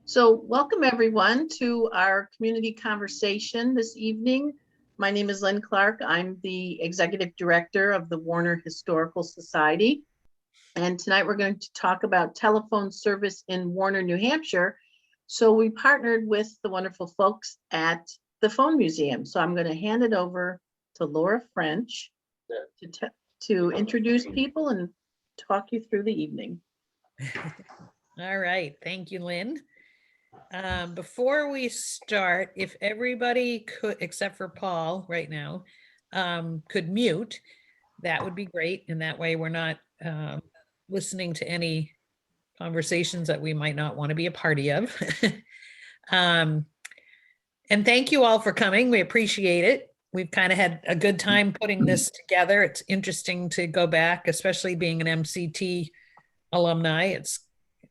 So welcome everyone to our community conversation this evening. My name is Lynn Clark. I'm the Executive Director of the Warner Historical Society. And tonight we're going to talk about telephone service in Warner, New Hampshire. So we partnered with the wonderful folks at the Phone Museum. So I'm going to hand it over to Laura French to introduce people and talk you through the evening. All right, thank you, Lynn. Before we start, if everybody could, except for Paul right now, could mute, that would be great. And that way we're not listening to any conversations that we might not want to be a party of. And thank you all for coming. We appreciate it. We've kind of had a good time putting this together. It's interesting to go back, especially being an MCT alumni. It's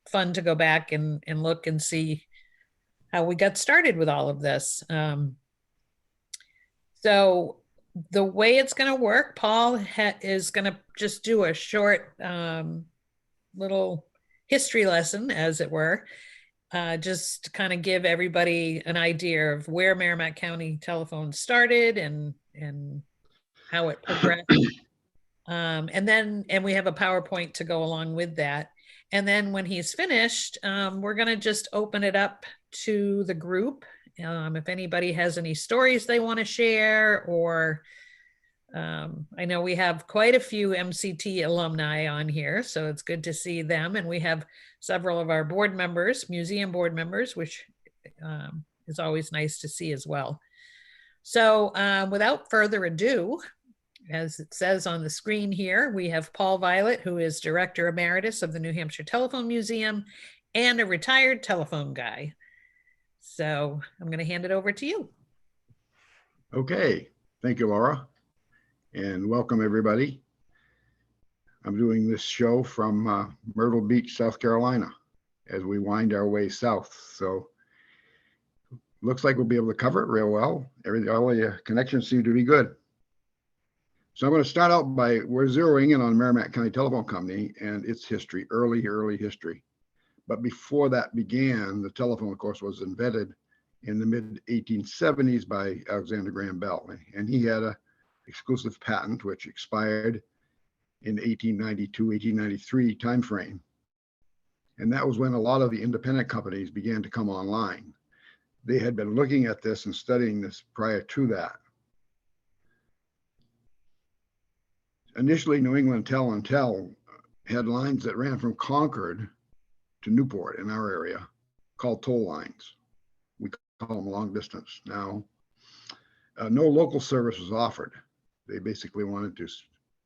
fun to go back and look and see how we got started with all of this. So the way it's going to work, Paul is going to just do a short little history lesson, as it were, just kind of give everybody an idea of where Merrimack County Telephone started and how it progressed. And we have a PowerPoint to go along with that. And then when he's finished, we're going to just open it up to the group. If anybody has any stories they want to share, or I know we have quite a few MCT alumni on here, so it's good to see them. And we have several of our board members, museum board members, which is always nice to see as well. So without further ado, as it says on the screen here, we have Paul Violet, who is Director Emeritus of the New Hampshire Telephone Museum and a retired telephone guy. So I'm going to hand it over to you. Okay, thank you, Laura, and welcome everybody. I'm doing this show from Myrtle Beach, South Carolina, as we wind our way south. So looks like we'll be able to cover it real well. All the connections seem to be good. So I'm going to start out we're zeroing in on Merrimack County Telephone Company and its history, early history. But before that began, the telephone, of course, was invented in the mid-1870s by Alexander Graham Bell. And he had an exclusive patent, which expired in 1892, 1893 timeframe. And that was when a lot of the independent companies began to come online. They had been looking at this and studying this prior to that. Initially, New England Tel and Tel had lines that ran from Concord to Newport in our area, called toll lines. We call them long distance now. No local service was offered. They basically wanted to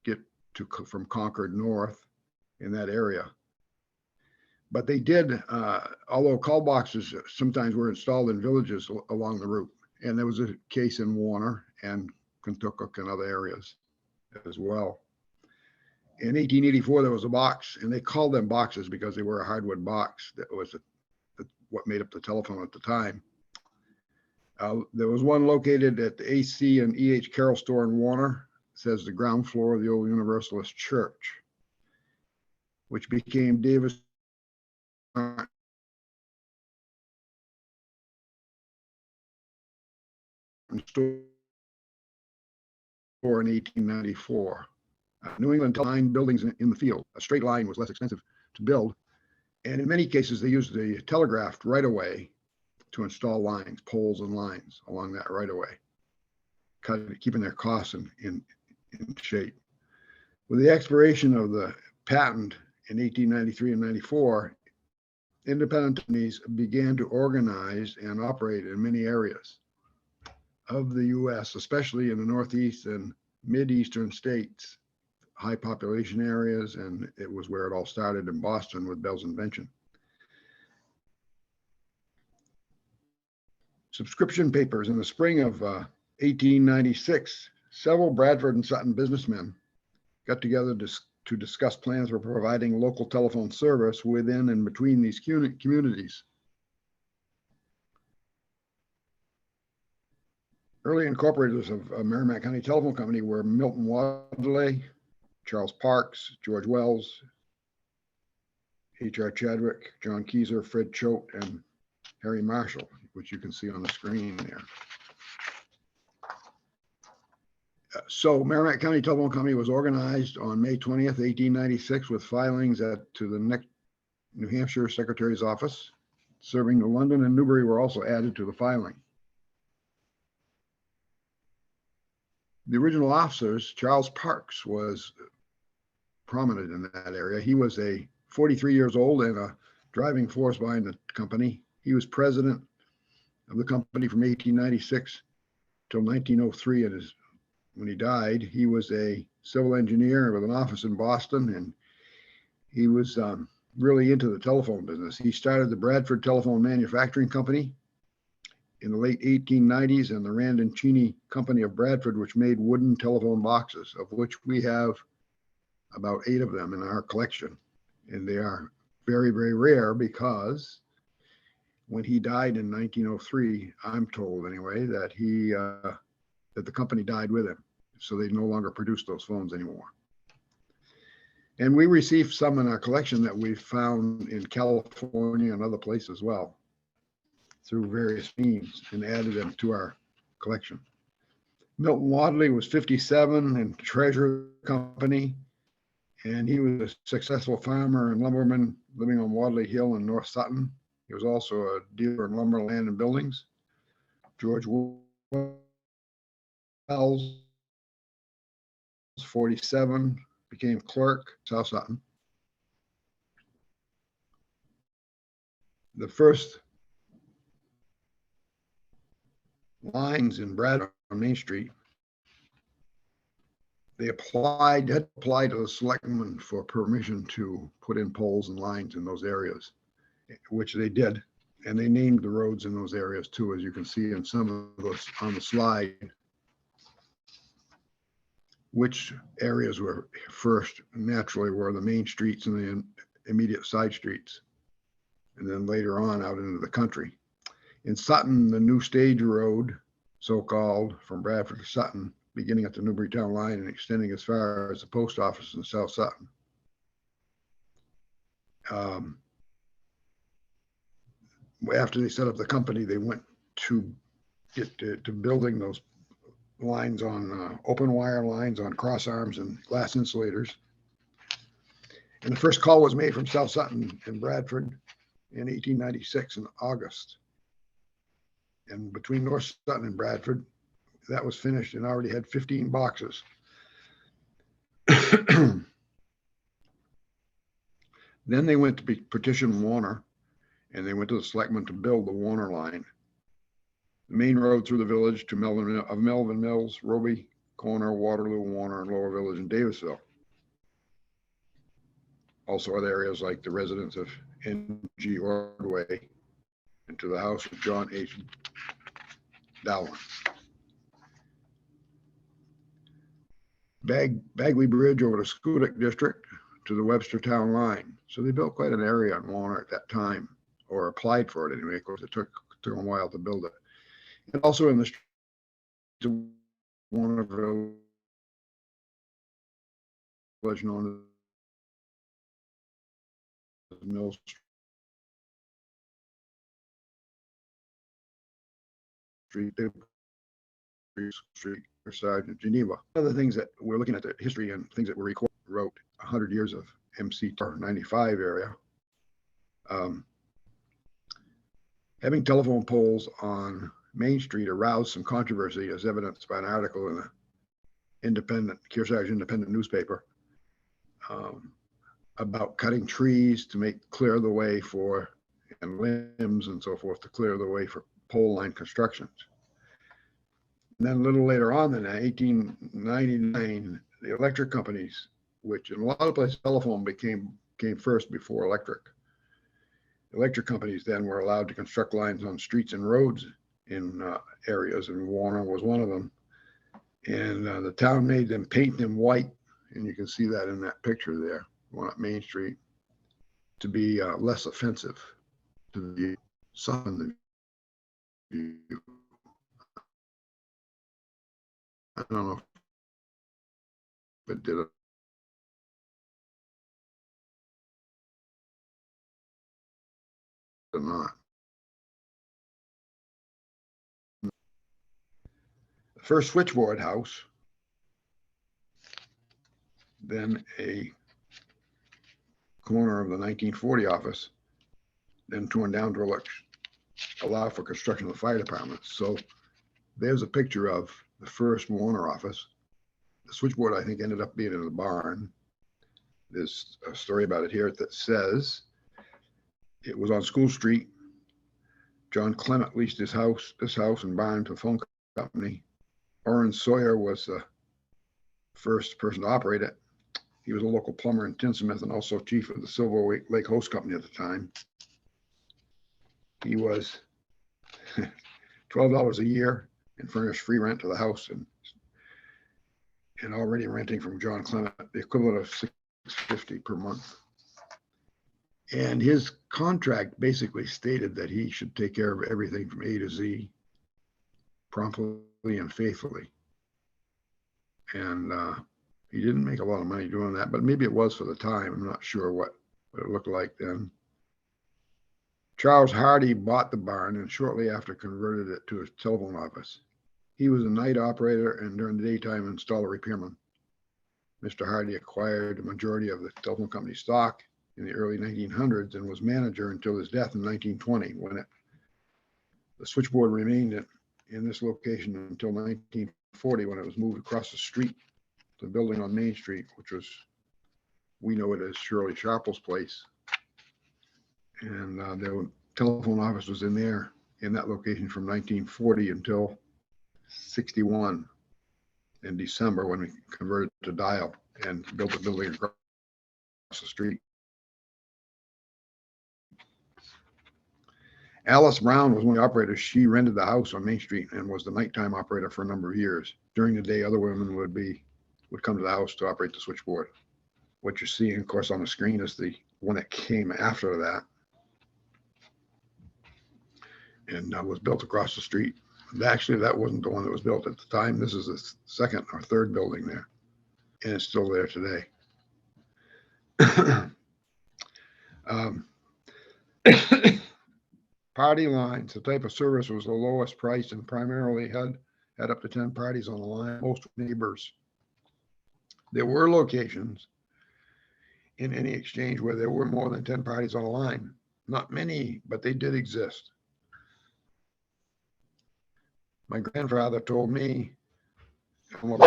get from Concord north in that area. But they did, although call boxes sometimes were installed in villages along the route. And there was a case in Warner and Kentucky and other areas as well. In 1884, there was a box, and they called them boxes because they were a hardwood box. That was what made up the telephone at the time. There was one located at the AC and EH Carroll store in Warner. It says the ground floor of the old Universalist Church, which became Davis store in 1894. New England line buildings in the field. A straight line was less expensive to build. And in many cases, they used the telegraphed right of way to install lines, poles and lines along that right of way, keeping their costs in shape. With the expiration of the patent in 1893 and 94, independent companies began to organize and operate in many areas of the US, especially in the Northeast and Mid-Eastern states, high population areas, and it was where it all started in Boston with Bell's invention. Subscription papers. In the spring of 1896, several Bradford and Sutton businessmen got together to discuss plans for providing local telephone service within and between these communities. Early incorporators of Merrimack County Telephone Company were Milton Wadley, Charles Parks, George Wells, H.R. Chadwick, John Keyser, Fred Choate, and Harry Marshall, which you can see on the screen there. So Merrimack County Telephone Company was organized on May 20th, 1896 with filings to the next New Hampshire Secretary's office. Serving to London and Newbury were also added to the filing. The original officers, Charles Parks, was prominent in that area. He was 43 years old and a driving force behind the company. He was president of the company from 1896 till 1903. When he died, he was a civil engineer with an office in Boston, and he was really into the telephone business. He started the Bradford Telephone Manufacturing Company in the late 1890s and the Rand & Cheney Company of Bradford, which made wooden telephone boxes, of which we have about 8 of them in our collection. And they are very, very rare because when he died in 1903, I'm told anyway, that that the company died with him. So they no longer produce those phones anymore. And we received some in our collection that we found in California and other places as well through various means and added them to our collection. Milton Wadley was 57 and treasurer of the company, and he was a successful farmer and lumberman living on Wadley Hill in North Sutton. He was also a dealer in lumber, land, and buildings. George Wells, 47, became clerk, South Sutton. The first lines in Bradford on Main Street, they had applied to the selectmen for permission to put in poles and lines in those areas, which they did. And they named the roads in those areas too, as you can see in some of those on the slide, which areas were first naturally were the main streets and the immediate side streets, and then later on out into the country. In Sutton, the new stage road, so-called, from Bradford to Sutton, beginning at the Newburytown line and extending as far as the post office in South Sutton. After they set up the company, they went to get to building those lines on open wire lines on cross arms and glass insulators. And the first call was made from South Sutton and Bradford in 1896 in August. And between North Sutton and Bradford, that was finished and already had 15 boxes. Then they went to petition Warner, and they went to the selectmen to build the Warner line. The main road through the village to Melvin Mills, Roby, Corner, Waterloo, Warner, and Lower Village, and Davisville. Also other areas like the residence of N.G. Ordway and to the house of John H. Dowling. Bagley Bridge over to Schoodic District to the Webster Town line. So they built quite an area on Warner at that time, or applied for it anyway. Of course, it took them a while to build it. And also in the streets of Warner Village known as Mill Street, Street, or Sergeant Geneva. Other things that we're looking at the history and things that were recorded, wrote 100 years of MC 95 area. Having telephone poles on Main Street aroused some controversy, as evidenced by an article in the Kearsarge Independent newspaper about cutting trees to clear the way for, and limbs and so forth, to clear the way for pole line constructions. And then a little later on in 1899, the electric companies, which in a lot of places telephone came first before electric. Electric companies then were allowed to construct lines on streets and roads in areas, and Warner was one of them. And the town made them paint them white, and you can see that in that picture there, one up Main Street, to be less offensive to the sun. I don't know if it did it or not. first switchboard house, then a corner of the 1940 office, then torn down to allow for construction of the fire department. So there's a picture of the first Warner office. The switchboard, I think, ended up being in the barn. There's a story about it here that says it was on School Street. John Clement leased this house and barn to the phone company. Orrin Sawyer was the first person to operate it. He was a local plumber in Tinsmith and also chief of the Silver Lake Hose Company at the time. He was $12 a year and furnished free rent to the house, and already renting from John Clement the equivalent of $650 per month. And his contract basically stated that he should take care of everything from A to Z promptly and faithfully. And he didn't make a lot of money doing that, but maybe it was for the time. I'm not sure what it looked like then. Charles Hardy bought the barn and shortly after converted it to a telephone office. He was a night operator and during the daytime installer repairman. Mr. Hardy acquired a majority of the telephone company stock in the early 1900s and was manager until his death in 1920, when the switchboard remained in this location until 1940, when it was moved across the street to the building on Main Street, which was, we know it as Shirley Sharple's place. And the telephone office was in that location from 1940 until 61 in December, when we converted to Dial and built a building across the street. Alice Brown was one of the operators. She rented the house on Main Street and was the nighttime operator for a number of years. During the day, other women would come to the house to operate the switchboard. What you're seeing, of course, on the screen is the one that came after that and was built across the street. Actually, that wasn't the one that was built at the time. This is the second or third building there, and it's still there today. Party lines, the type of service was the lowest price and primarily had up to 10 parties on the line, most neighbors. There were locations in any exchange where there were more than 10 parties on a line. Not many, but they did exist. My grandfather told me, my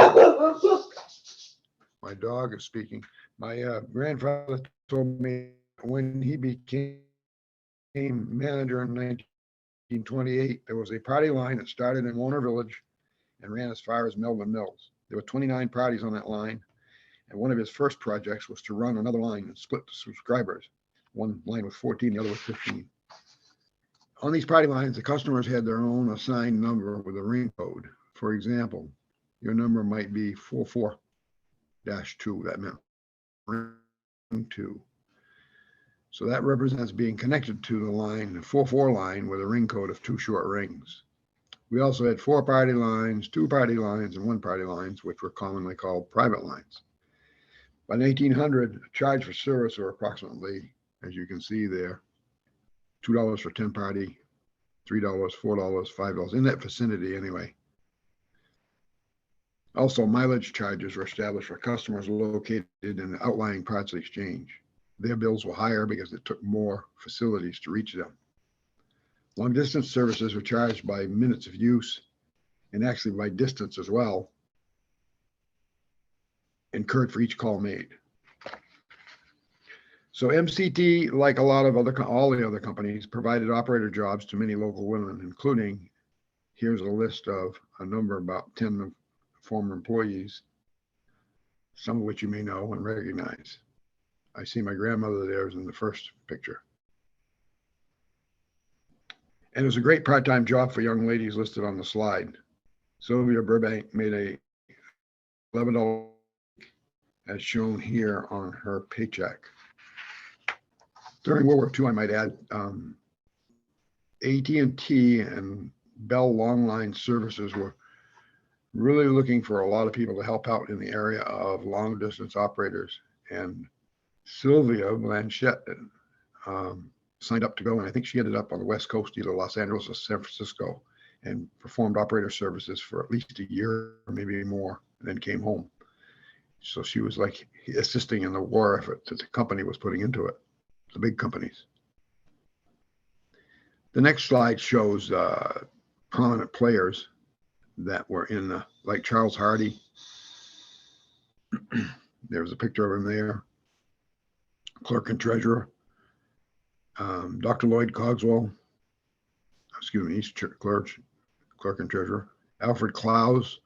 dog is speaking. My grandfather told me when he became manager in 1928, there was a party line that started in Warner Village and ran as far as Melvin Mills. There were 29 parties on that line, and one of his first projects was to run another line and split the subscribers. One line with 14, the other with 15. On these party lines, the customers had their own assigned number with a ring code. For example, your number might be 44-2. That meant ring 2. So that represents being connected to the line, the 44 line with a ring code of 2 short rings. We also had 4 party lines, 2 party lines, and 1 party lines, which were commonly called private lines. By 1900, a charge for service were approximately, as you can see there, $2 for 10 party, $3, $4, $5, in that vicinity anyway. Also, mileage charges were established for customers located in the outlying parts of the exchange. Their bills were higher because it took more facilities to reach them. Long distance services were charged by minutes of use and actually by distance as well, incurred for each call made. So MCT, like all the other companies, provided operator jobs to many local women, including, here's a list of a number, about 10 former employees, some of which you may know and recognize. I see my grandmother there is in the first picture. And it was a great part-time job for young ladies listed on the slide. Sylvia Burbank made a $11 as shown here on her paycheck. During World War II, I might add, AT&T and Bell Longline Services were really looking for a lot of people to help out in the area of long distance operators. And Sylvia Blanchette signed up to go, and I think she ended up on the West Coast, either Los Angeles or San Francisco. and performed operator services for at least a year or maybe more, and then came home. So she was like assisting in the war effort that the company was putting into it, the big companies. The next slide shows prominent players that were in, like Charles Hardy. There's a picture of him there. Clerk and treasurer. Dr. Lloyd Cogswell, excuse me, he's clerk and treasurer. Alfred Clowes,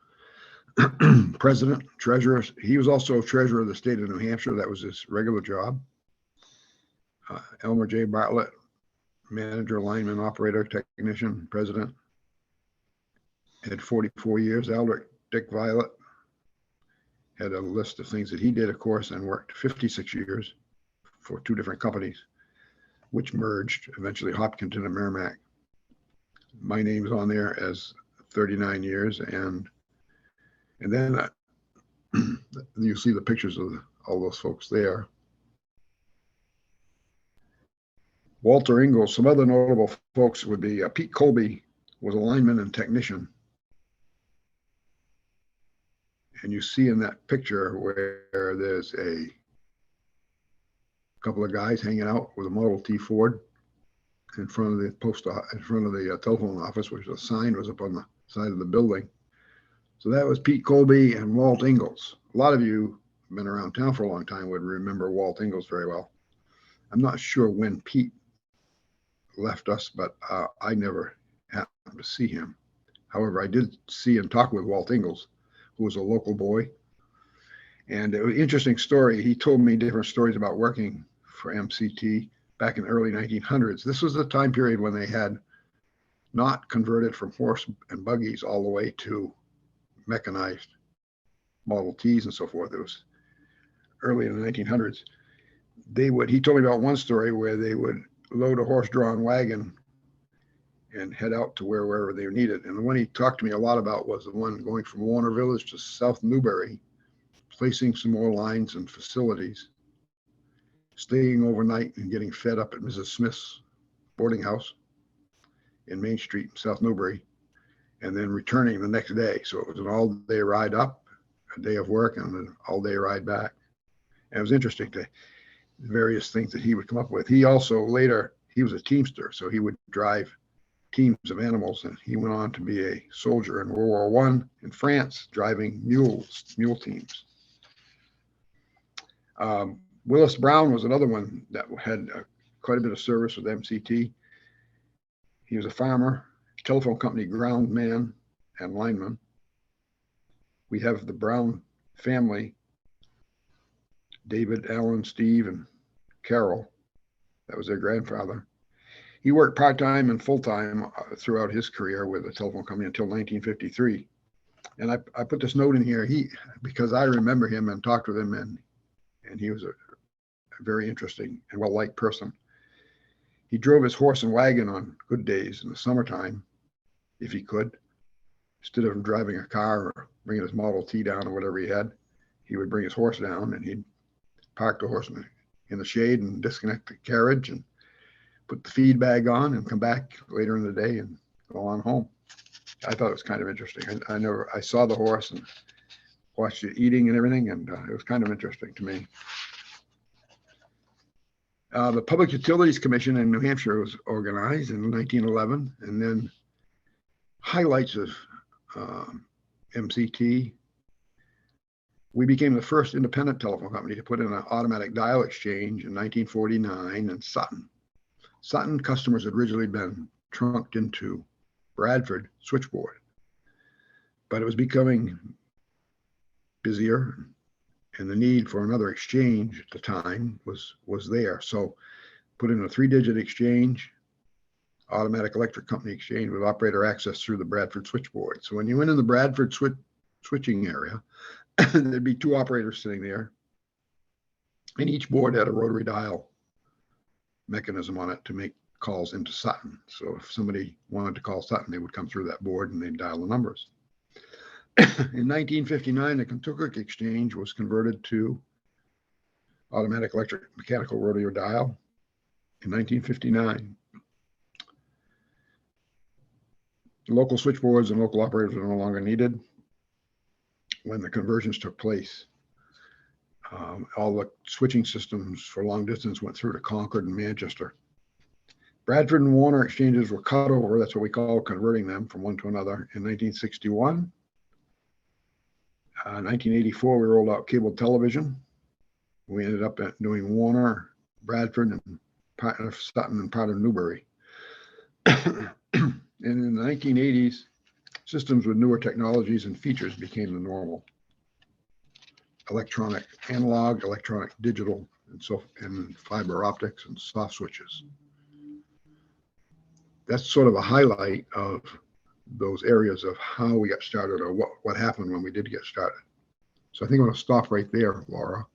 president, treasurer. He was also treasurer of the state of New Hampshire. That was his regular job. Elmer J. Bartlett, manager, lineman, operator, technician, president. Had 44 years. Aldrich Dick Violet had a list of things that he did, of course, and worked 56 years for 2 different companies, which merged eventually, Hopkinton and Merrimack. My name's on there as 39 years, and then you see the pictures of all those folks there. Walter Ingalls. Some other notable folks would be Pete Colby was a lineman and technician. And you see in that picture where there's a couple of guys hanging out with a Model T Ford in front of the telephone office, which the sign was up on the side of the building. So that was Pete Colby and Walt Ingalls. A lot of you who've been around town for a long time would remember Walt Ingalls very well. I'm not sure when Pete left us, but I never happened to see him. However, I did see and talk with Walt Ingalls, who was a local boy. And it was an interesting story. He told me different stories about working for MCT back in the early 1900s. This was the time period when they had not converted from horse and buggies all the way to mechanized Model Ts and so forth. It was early in the 1900s. He told me about one story where they would load a horse-drawn wagon and head out to wherever they needed. And the one he talked to me a lot about was the one going from Warner Village to South Newbury, placing some more lines and facilities, staying overnight and getting fed up at Mrs. Smith's boarding house in Main Street, South Newbury, and then returning the next day. So it was an all-day ride up, a day of work, and an all-day ride back. And it was interesting to various things that he would come up with. He also later, he was a teamster, so he would drive teams of animals, and he went on to be a soldier in World War I in France, driving mule teams. Willis Brown was another one that had quite a bit of service with MCT. He was a farmer, telephone company ground man and lineman. We have the Brown family, David, Alan, Steve, and Carol. That was their grandfather. He worked part-time and full-time throughout his career with the telephone company until 1953. And I put this note in here, because I remember him and talked with him, and he was a very interesting and well-liked person. He drove his horse and wagon on good days in the summertime, if he could. Instead of driving a car or bringing his Model T down or whatever he had, he would bring his horse down, and he'd park the horse in the shade and disconnect the carriage and put the feed bag on and come back later in the day and go on home. I thought it was kind of interesting. I saw the horse and watched it eating and everything, and it was kind of interesting to me. The Public Utilities Commission in New Hampshire was organized in 1911, and then highlights of MCT. We became the first independent telephone company to put in an automatic dial exchange in 1949 in Sutton. Sutton customers had originally been trunked into Bradford switchboard, but it was becoming busier, and the need for another exchange at the time was there. So put in a 3-digit exchange, automatic electric company exchange with operator access through the Bradford switchboard. So when you went in the Bradford switching area, there'd be 2 operators sitting there, and each board had a rotary dial mechanism on it to make calls into Sutton. So if somebody wanted to call Sutton, they would come through that board and they'd dial the numbers. In 1959, the Kentucky Exchange was converted to automatic electric mechanical rotary dial in 1959. Local switchboards and local operators were no longer needed when the conversions took place. All the switching systems for long distance went through to Concord and Manchester. Bradford and Warner exchanges were cut over. That's what we call converting them from one to another in 1961. 1984, we rolled out cable television. We ended up doing Warner, Bradford, and part of Sutton and part of Newbury. And in the 1980s, systems with newer technologies and features became the normal. Electronic analog, electronic digital, and fiber optics and soft switches. That's sort of a highlight of those areas of how we got started, or what happened when we did get started. So I think I'm going to stop right there, Laura,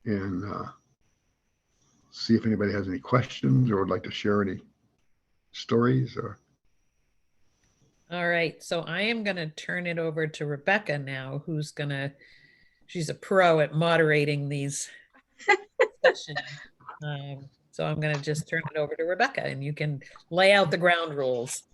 and see if anybody has any questions or would like to share any stories. Or All right, so I am going to turn it over to Rebecca now, she's a pro at moderating these sessions. So I'm going to just turn it over to Rebecca, and you can lay out the ground rules.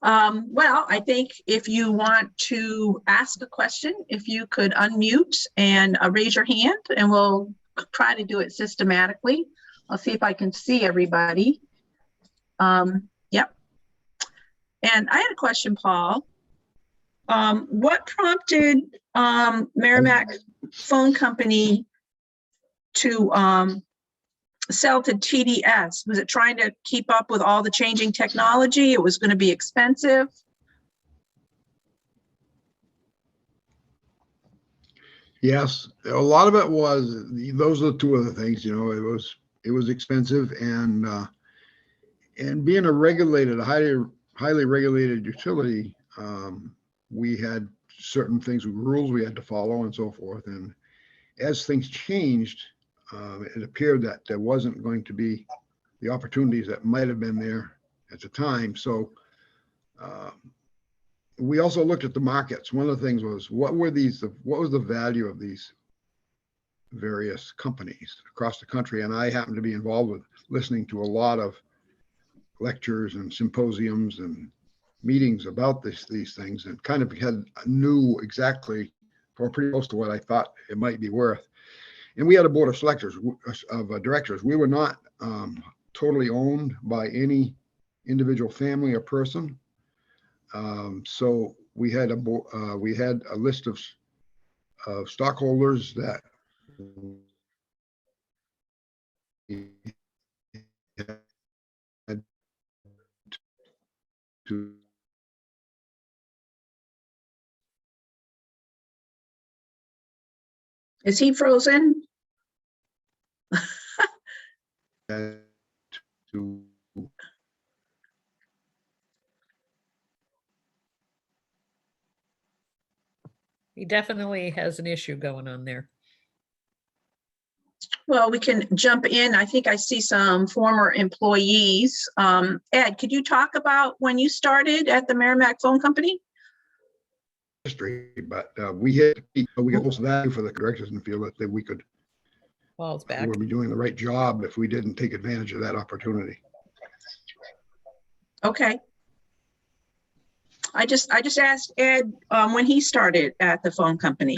Well, I think if you want to ask a question, if you could unmute and raise your hand, and we'll try to do it systematically. I'll see if I can see everybody. Yep. And I had a question, Paul. What prompted Merrimack Phone Company to sell to TDS? Was it trying to keep up with all the changing technology? It was going to be expensive? yes, a lot of it was, those are two of the things, it was expensive, and being a highly regulated utility, we had certain things, rules we had to follow and so forth. And as things changed, it appeared that there wasn't going to be the opportunities that might have been there at the time. So we also looked at the markets. One of the things was, what was the value of these various companies across the country? And I happened to be involved with listening to a lot of lectures and symposiums and meetings about these things, and kind of knew exactly, or pretty close to what I thought it might be worth. And we had a board of directors. We were not totally owned by any individual family or person. So we had a list of stockholders that had to Is he frozen? to He definitely has an issue going on there. Well, we can jump in. I think I see some former employees. Ed, could you talk about when you started at the Merrimack Phone Company? history, but we got most value for the directors and feel that we could Paul's back. would be doing the right job if we didn't take advantage of that opportunity. Okay. I just asked Ed when he started at the phone company.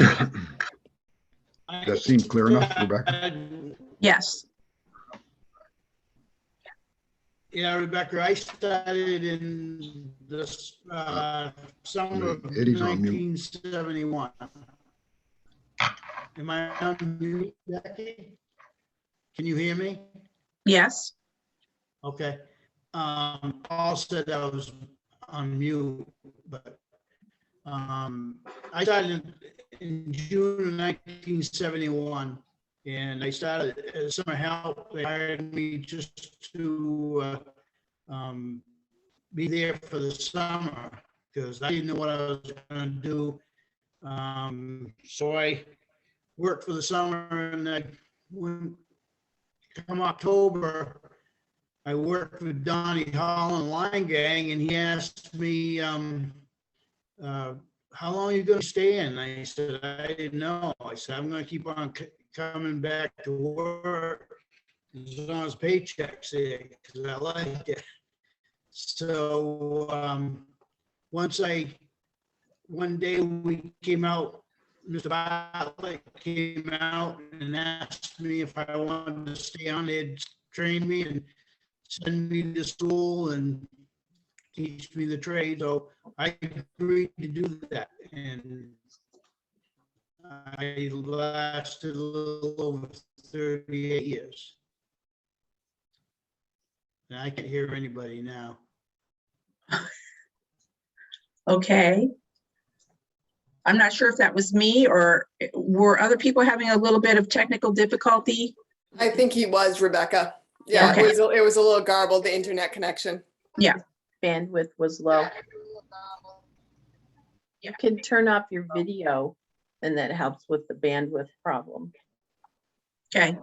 That seemed clear enough, Rebecca? Yes. Yeah, Rebecca, I started in the summer of Eddie's on mute. 1971. Am I on mute, Becky? Can you hear me? Yes. Okay. Paul said I was on mute, but I started in June of 1971, and I started as summer help. They hired me just to be there for the summer because I didn't know what I was going to do. So I worked for the summer, and come October, I worked with Donnie Holland Line Gang, and he asked me, how long are you going to stay in? I said, I didn't know. I said, I'm going to keep on coming back to work as long as paychecks there, because I like it. So one day we came out, Mr. Bartlett came out and asked me if I wanted to stay on. They'd train me and send me to school and teach me the trade. So I agreed to do that. And I lasted a little over 38 years. And I can't hear anybody now. Okay. I'm not sure if that was me or were other people having a little bit of technical difficulty? I think he was, Rebecca. Yeah, Okay. it was a little garbled, the internet connection. Bandwidth was low. You can turn off your video and that helps with the bandwidth problem. Okay.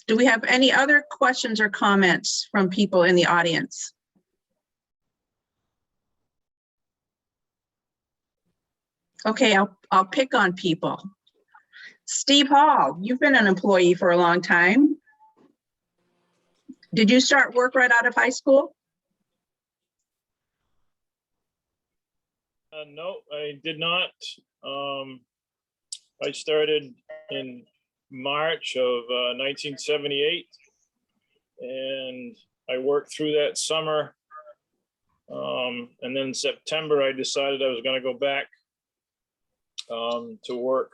Do we have any other questions or comments from people in the audience? Okay, I'll pick on people. Steve Hall, you've been an employee for a long time. Did you start work right out of high school? No, I did not. I started in March of 1978, and I worked through that summer. And then in September, I decided I was going to go back to work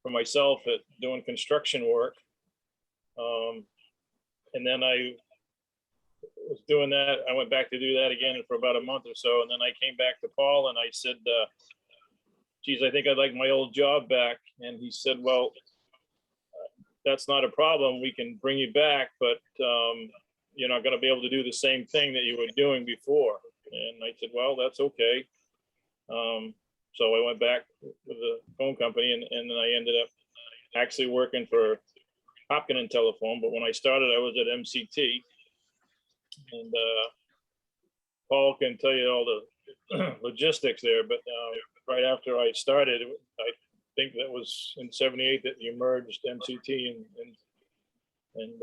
for myself at doing construction work. And then I was doing that. I went back to do that again for about a month or so. And then I came back to Paul and I said, geez, I think I'd like my old job back. And he said, well, that's not a problem. We can bring you back, but you're not going to be able to do the same thing that you were doing before. And I said, well, that's okay. So I went back with the phone company and then I ended up actually working for Hopkins Telephone. But when I started, I was at MCT. And Paul can tell you all the logistics there, but right after I started, I think that was in '78 that you merged MCT and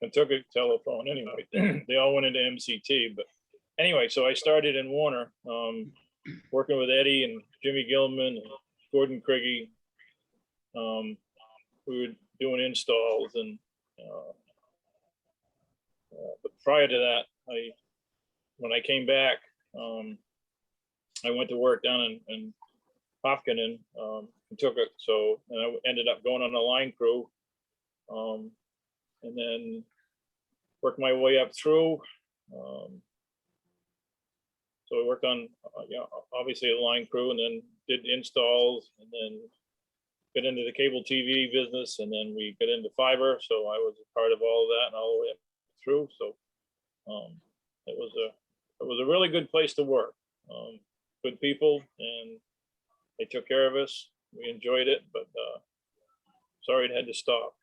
Kentucky Telephone. Anyway, they all went into MCT. But anyway, so I started in Warner, working with Eddie and Jimmy Gilman and Gordon Craigie. We were doing installs and. But prior to that, when I came back, I went to work down in Hopkins, Kentucky. So and I ended up going on a line crew, and then worked my way up through. So I worked on, obviously a line crew, and then did installs, and then got into the cable TV business, and then we got into fiber. So I was a part of all of that and all the way up through. So it was a really good place to work. Good people, and they took care of us. We enjoyed it, but sorry it had to stop.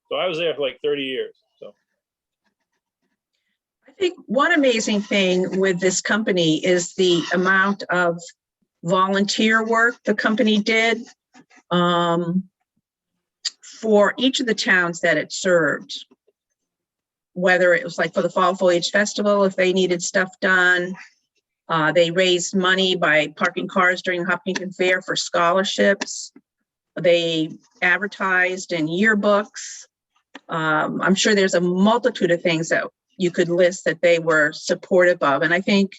So I was there for like 30 years. So I think one amazing thing with this company is the amount of volunteer work the company did for each of the towns that it served. Whether it was like for the Fall Foliage Festival, if they needed stuff done, they raised money by parking cars during the Hopkins Fair for scholarships. They advertised in yearbooks. I'm sure there's a multitude of things that you could list that they were supportive of. And I think,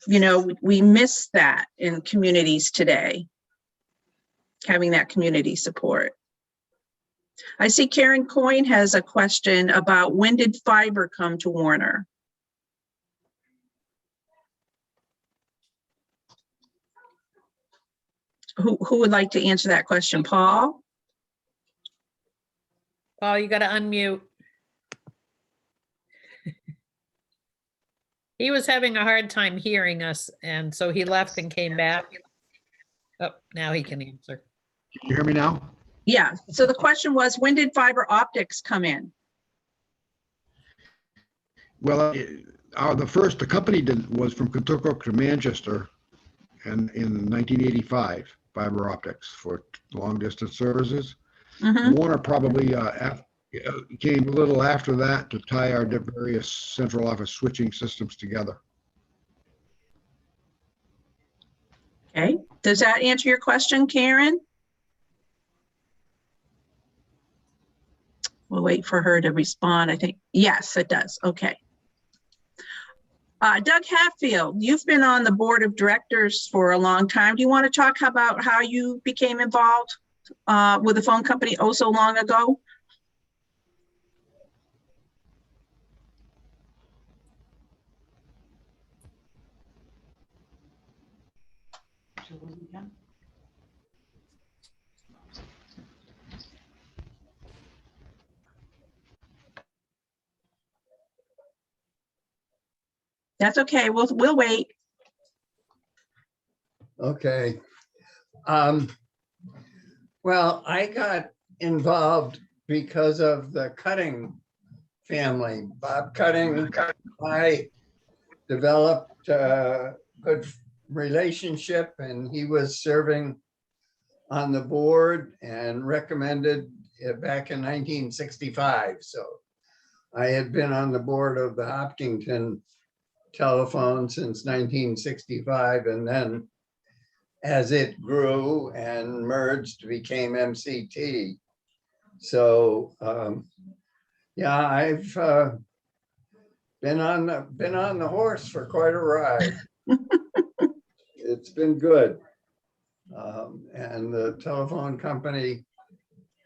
we miss that in communities today, having that community support. I see Karen Coyne has a question about when did fiber come to Warner? Who would like to answer that question? Paul? Paul, you got to unmute. He was having a hard time hearing us, and so he left and came back. Oh, now he can answer. Can you hear me now? Yeah, so the question was, when did fiber optics come in? Well, the company was from Kentucky to Manchester, and in 1985, fiber optics for long distance services. Mhm. Warner probably came a little after that to tie our various central office switching systems together. Okay, does that answer your question, Karen? We'll wait for her to respond, I think. Yes, it does. Okay. Doug Hatfield, you've been on the board of directors for a long time. Do you want to talk about how you became involved with the phone company oh so long ago? That's okay. We'll wait. Okay. Well, I got involved because of the Cutting family. Bob Cutting, I developed a good relationship, and he was serving on the board and recommended it back in 1965. So I had been on the board of the Hopkinton Telephone since 1965, and then as it grew and merged, became MCT. So yeah, I've been on the horse for quite a ride. It's been good. And the telephone company,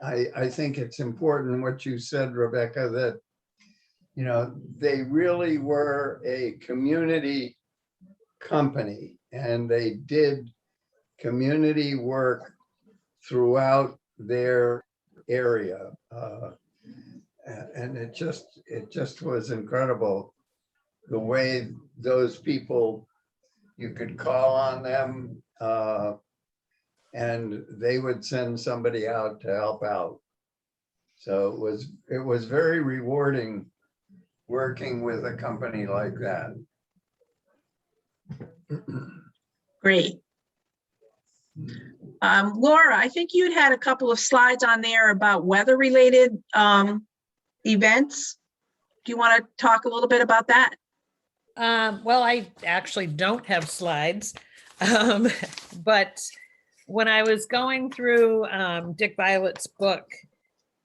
I think it's important what you said, Rebecca, that you know, they really were a community company, and they did community work throughout their area. And it just was incredible the way those people, you could call on them and they would send somebody out to help out. So it was very rewarding working with a company like that. Great. Laura, I think you'd had a couple of slides on there about weather-related events. Do you want to talk a little bit about that? Well, I actually don't have slides, but when I was going through Dick Violet's book,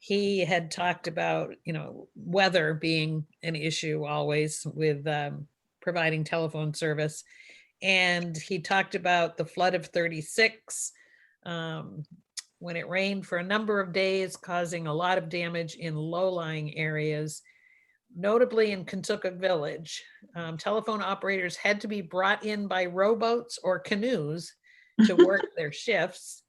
he had talked about, you know, weather being an issue always with providing telephone service. And he talked about the flood of 36, when it rained for a number of days, causing a lot of damage in low-lying areas. Notably in Kentucky Village, telephone operators had to be brought in by rowboats or canoes to work their shifts,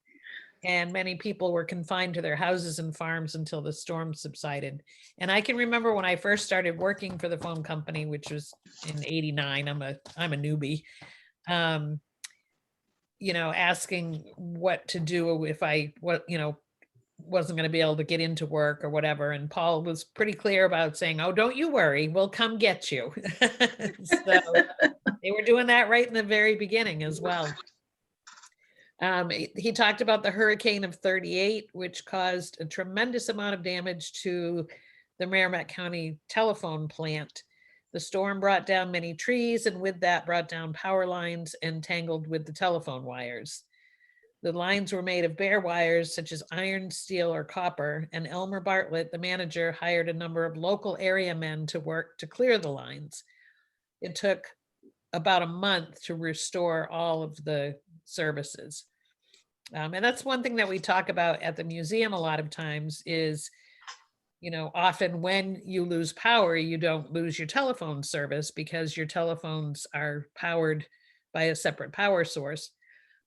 and many people were confined to their houses and farms until the storm subsided. And I can remember when I first started working for the phone company, which was in '89. I'm a newbie. You know, asking what to do if wasn't going to be able to get into work or whatever. And Paul was pretty clear about saying, oh, don't you worry, we'll come get you. So they were doing that right in the very beginning as well. He talked about the hurricane of 38, which caused a tremendous amount of damage to the Merrimack County Telephone plant. The storm brought down many trees, and with that brought down power lines and tangled with the telephone wires. The lines were made of bare wires such as iron, steel, or copper, and Elmer Bartlett, the manager, hired a number of local area men to work to clear the lines. It took about a month to restore all of the services. And that's one thing that we talk about at the museum a lot of times is, you know, often when you lose power, you don't lose your telephone service because your telephones are powered by a separate power source.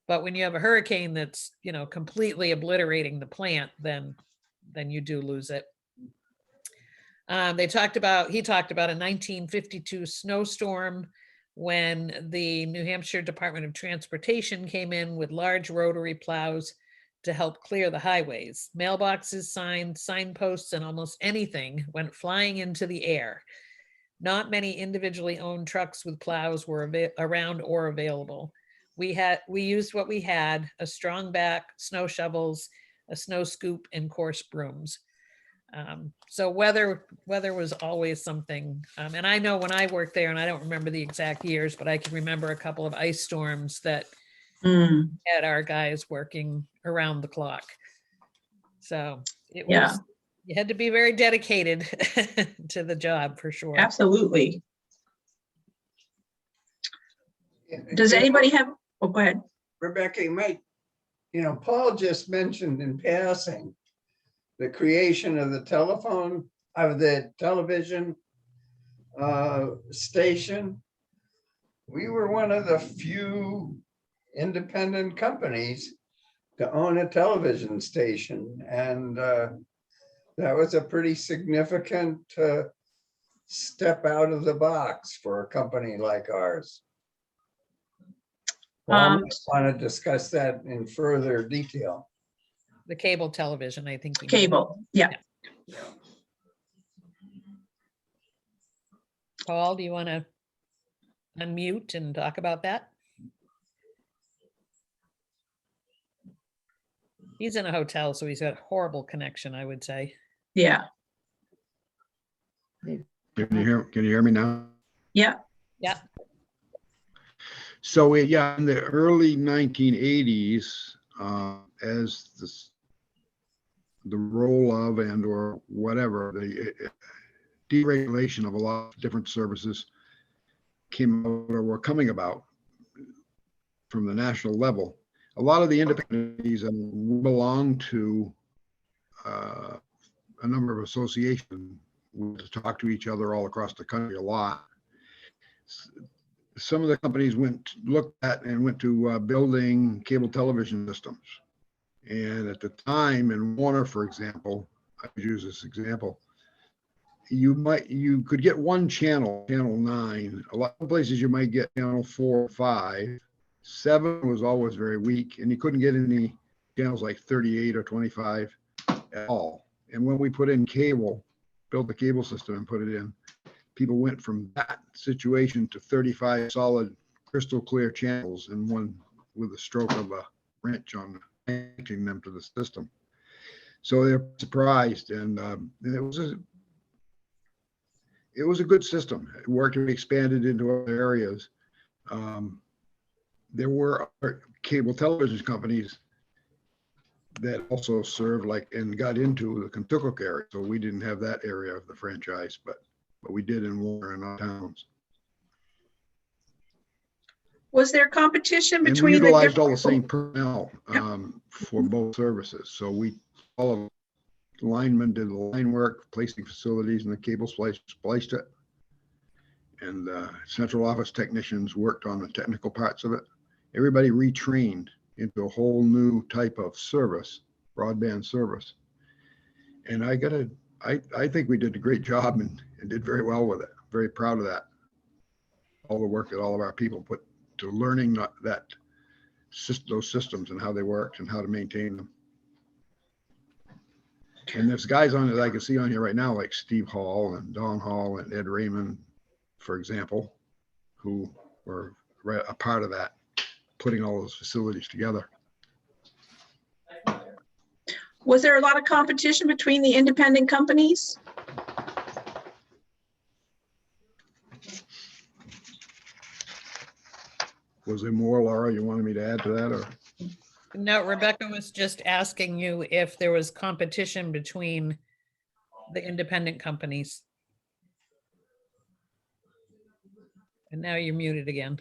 But when you have a hurricane that's, you know, completely obliterating the plant, then you do lose it. He talked about a 1952 snowstorm when the New Hampshire Department of Transportation came in with large rotary plows to help clear the highways. Mailboxes, signs, signposts, and almost anything went flying into the air. Not many individually owned trucks with plows were around or available. We used what we had: a strong back, snow shovels, a snow scoop, and coarse brooms. So weather was always something. And I know when I worked there, and I don't remember the exact years, but I can remember a couple of ice storms that Mm, had our guys working around the clock. So it yeah, was, you had to be very dedicated to the job for sure. absolutely. Does anybody have, oh, go ahead. Rebecca, Paul just mentioned in passing the creation of the television station. We were one of the few independent companies to own a television station, and that was a pretty significant step out of the box for a company like ours. I want to discuss that in further detail. The cable television, I think. you mean. Cable, yeah. Paul, do you want to unmute and talk about that? He's in a hotel, so he's got horrible connection, I would say. Yeah, Can you hear me now? yeah, Yeah. So yeah, in the early 1980s, as the role of and or whatever, the deregulation of a lot of different services came out or were coming about from the national level. A lot of the independents belong to a number of associations. We talk to each other all across the country a lot. Some of the companies looked at and went to building cable television systems. And at the time in Warner, for example, I use this example, you could get one channel 9. A lot of places you might get channel 4 or 5. 7 was always very weak, and you couldn't get any channels like 38 or 25 at all. And when we put in cable, built the cable system and put it in, people went from that situation to 35 solid crystal clear channels in one with a stroke of a wrench on connecting them to the system. So they're surprised, and it was a good system. It worked and expanded into other areas. There were other cable television companies that also served and got into the Kentucky area. So we didn't have that area of the franchise, but we did in Warner and other towns. was there competition And we between the utilized all the different? same personnel for both services. So all of the linemen did the line work, placing facilities, and the cable spliced it. And central office technicians worked on the technical parts of it. Everybody retrained into a whole new type of service, broadband service. And I think we did a great job and did very well with it. Very proud of that. All the work that all of our people put to learning those systems and how they worked and how to maintain them. And there's guys on it I can see on here right now, like Steve Hall and Don Hall and Ed Raymond, for example, who were a part of that, putting all those facilities together. Was there a lot of competition between the independent companies? Was there more, Laura, you wanted me to add to that, or? No, Rebecca was just asking you if there was competition between the independent companies. And now you're muted again.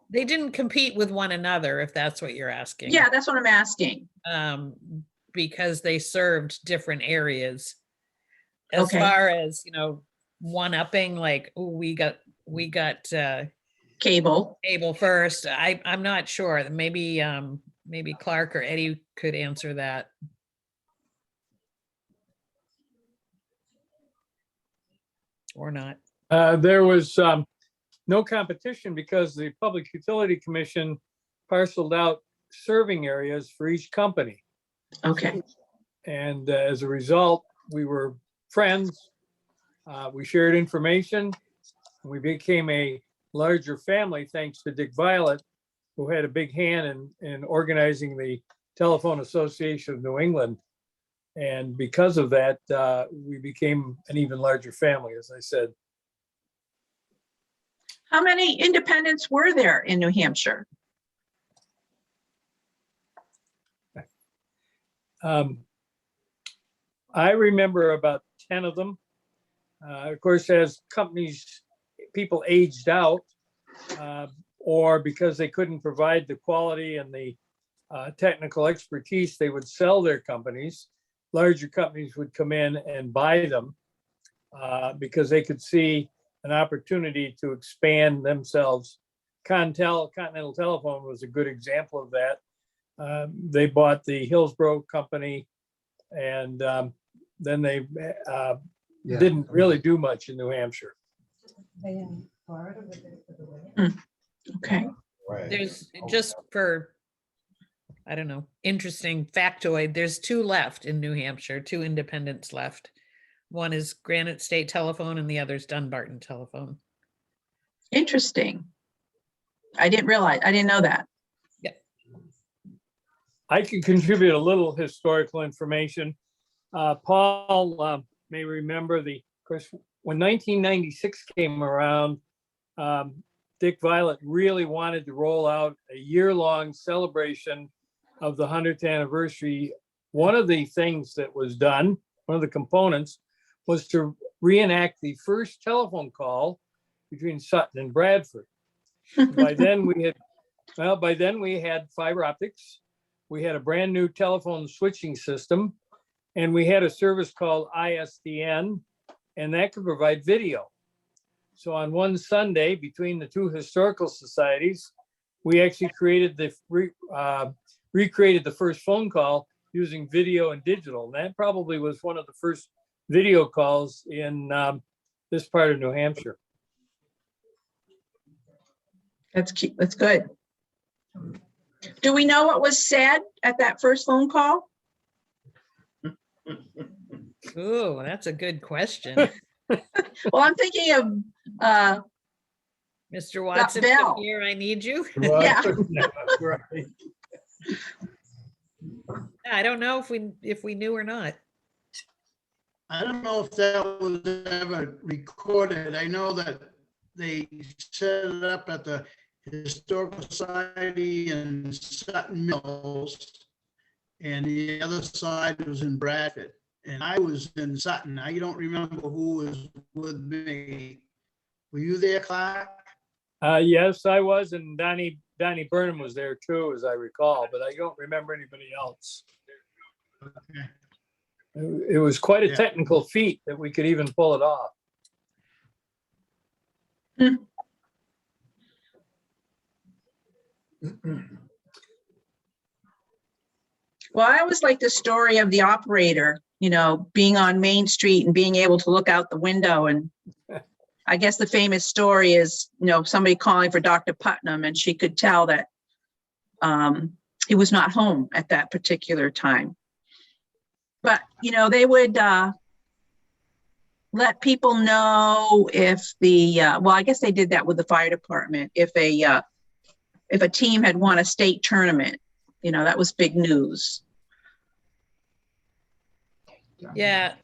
They didn't compete with one another, if that's what you're asking. Yeah, that's what I'm asking. Because they served different areas. As Okay. far as, one-upping, like, oh, we got Cable. cable first. I'm not sure. Maybe Clark or Eddie could answer that. Or not. There was no competition because the Public Utility Commission parceled out serving areas for each company. Okay. And as a result, we were friends. We shared information. We became a larger family thanks to Dick Violet, who had a big hand in organizing the Telephone Association of New England. And because of that, we became an even larger family, as I said. How many independents were there in New Hampshire? I remember about 10 of them. Of course, as people aged out, or because they couldn't provide the quality and the technical expertise, they would sell their companies. Larger companies would come in and buy them because they could see an opportunity to expand themselves. Continental Telephone was a good example of that. They bought the Hillsborough company, and then they didn't really do much in New Hampshire. Okay. There's just for, I don't know, interesting factoid, there's 2 left in New Hampshire, 2 independents left. One is Granite State Telephone and the other's Dunbarton Telephone. Interesting. I didn't know that. I can contribute a little historical information. Paul may remember of course, when 1996 came around, Dick Violet really wanted to roll out a year-long celebration of the 100th anniversary. One of the things that was done, one of the components, was to reenact the first telephone call between Sutton and Bradford. By then we had fiber optics. We had a brand new telephone switching system, and we had a service called ISDN, and that could provide video. So on one Sunday, between the 2 historical societies, we actually recreated the first phone call using video and digital. And that probably was one of the first video calls in this part of New Hampshire. That's cute. That's good. Do we know what was said at that first phone call? Oh, that's a good question. Well, I'm thinking of Mr. Watson, Bell. come here, I need you. Yeah. Right. I don't know if we knew or not. I don't know if that was ever recorded. I know that they set it up at the Historical Society in Sutton Mills, and the other side was in Bradford. And I was in Sutton. I don't remember who was with me. Were you there, Clark? Yes, I was, and Donnie Burnham was there too, as I recall, but I don't remember anybody else. Okay. It was quite a Yeah. technical feat that we could even pull it off. Well, I always like the story of the operator, being on Main Street and being able to look out the window. And I guess the famous story is, somebody calling for Dr. Putnam, and she could tell that he was not home at that particular time. But, they would let people know if well, I guess they did that with the fire department. If a team had won a state tournament, that was big news. Yeah,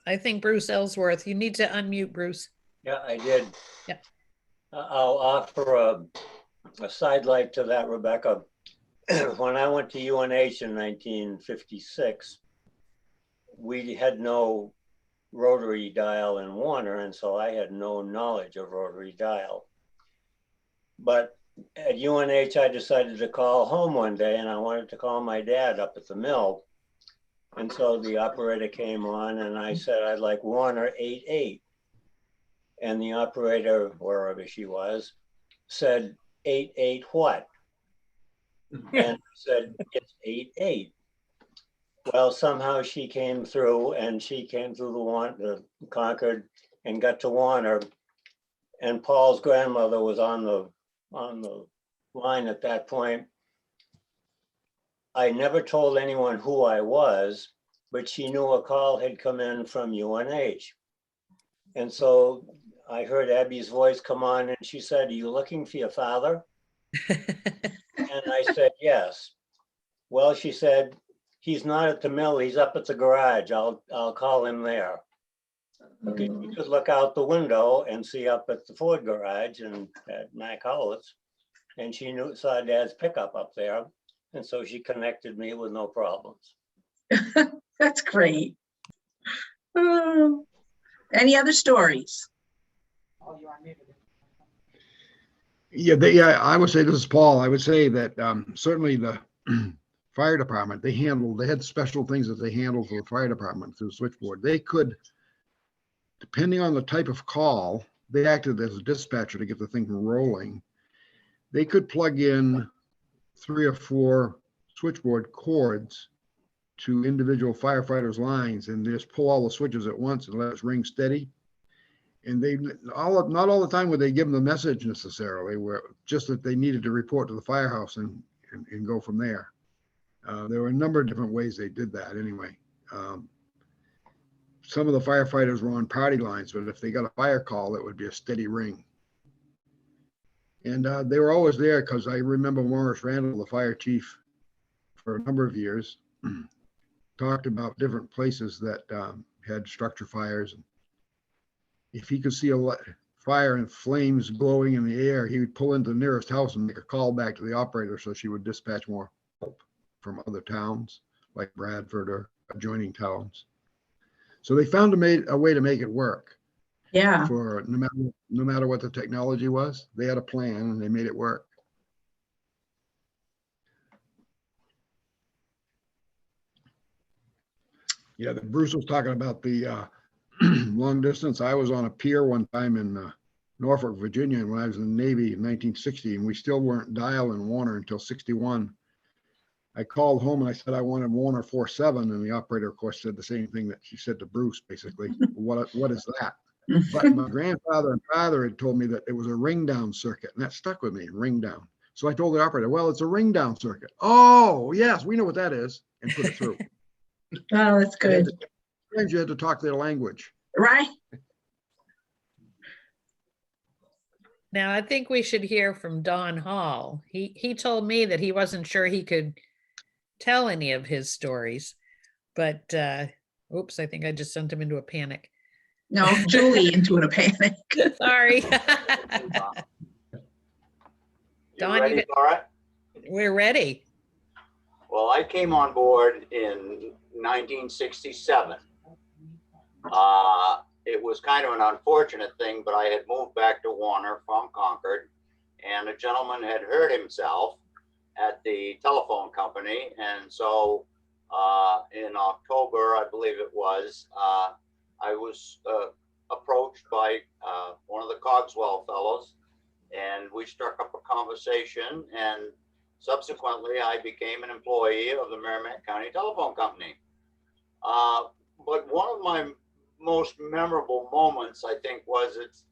I think Bruce Ellsworth, you need to unmute, Bruce. Yeah, I did. Yeah. I'll offer a sidelight to that, Rebecca. When I went to UNH in 1956, we had no rotary dial in Warner, and so I had no knowledge of rotary dial. But at UNH, I decided to call home one day, and I wanted to call my dad up at the mill. And so the operator came on, and I said, I'd like Warner 88. And the operator, wherever she was, said, 88 what? And I said, it's 88. Well, somehow she came through, and she came through the Concord and got to Warner. And Paul's grandmother was on the line at that point. I never told anyone who I was, but she knew a call had come in from UNH. And so I heard Abby's voice come on, and she said, "Are you looking for your father?" And I said, yes. Well, she said, he's not at the mill, he's up at the garage. I'll call him there. Okay, you could look out the window and see up at the Ford garage and at Mac Hollis. And she saw Dad's pickup up there. And so she connected me with no problems. That's great. Oh. Any other stories? Yeah, I would say, this is Paul, I would say that certainly the fire department, they had special things that they handled for the fire department through the switchboard. They could, depending on the type of call, they acted as a dispatcher to get the thing rolling. They could plug in 3 or 4 switchboard cords to individual firefighters' lines and just pull all the switches at once and let us ring steady. And not all the time would they give them the message necessarily, where just that they needed to report to the firehouse and go from there. There were a number of different ways they did that anyway. Some of the firefighters were on party lines, but if they got a fire call, it would be a steady ring. And they were always there, because I remember Morris Randall, the fire chief, for a number of years, talked about different places that had structure fires. And if he could see a fire and flames glowing in the air, he would pull into the nearest house and make a call back to the operator, so she would dispatch more help from other towns like Bradford or adjoining towns. So they found a way to make it work. Yeah. For no matter what the technology was, they had a plan and they made it work. Yeah, Bruce was talking about the long distance. I was on a pier one time in Norfolk, Virginia, when I was in the Navy in 1960, and we still weren't dialing Warner until 61. I called home and I said I wanted Warner 47, and the operator, of course, said the same thing that she said to Bruce, basically. What is that? But my grandfather and father had told me that it was a ring down circuit, and that stuck with me, ring down. So I told the operator, well, it's a ring down circuit. Oh, yes, we know what that is, and put it through. Oh, that's good. Sometimes you had to talk their language. Right? Now, I think we should hear from Don Hall. He told me that he wasn't sure he could tell any of his stories, but oops, I think I just sent him into a panic. No, Julie into a panic. Sorry. Don, ready, Laura? We're ready. Well, I came on board in 1967. It was kind of an unfortunate thing, but I had moved back to Warner from Concord, and a gentleman had hurt himself at the telephone company. And so in October, I believe it was, I was approached by one of the Cogswell fellows, and we struck up a conversation, and subsequently I became an employee of the Merrimack County Telephone Company. But one of my most memorable moments, I think, was it's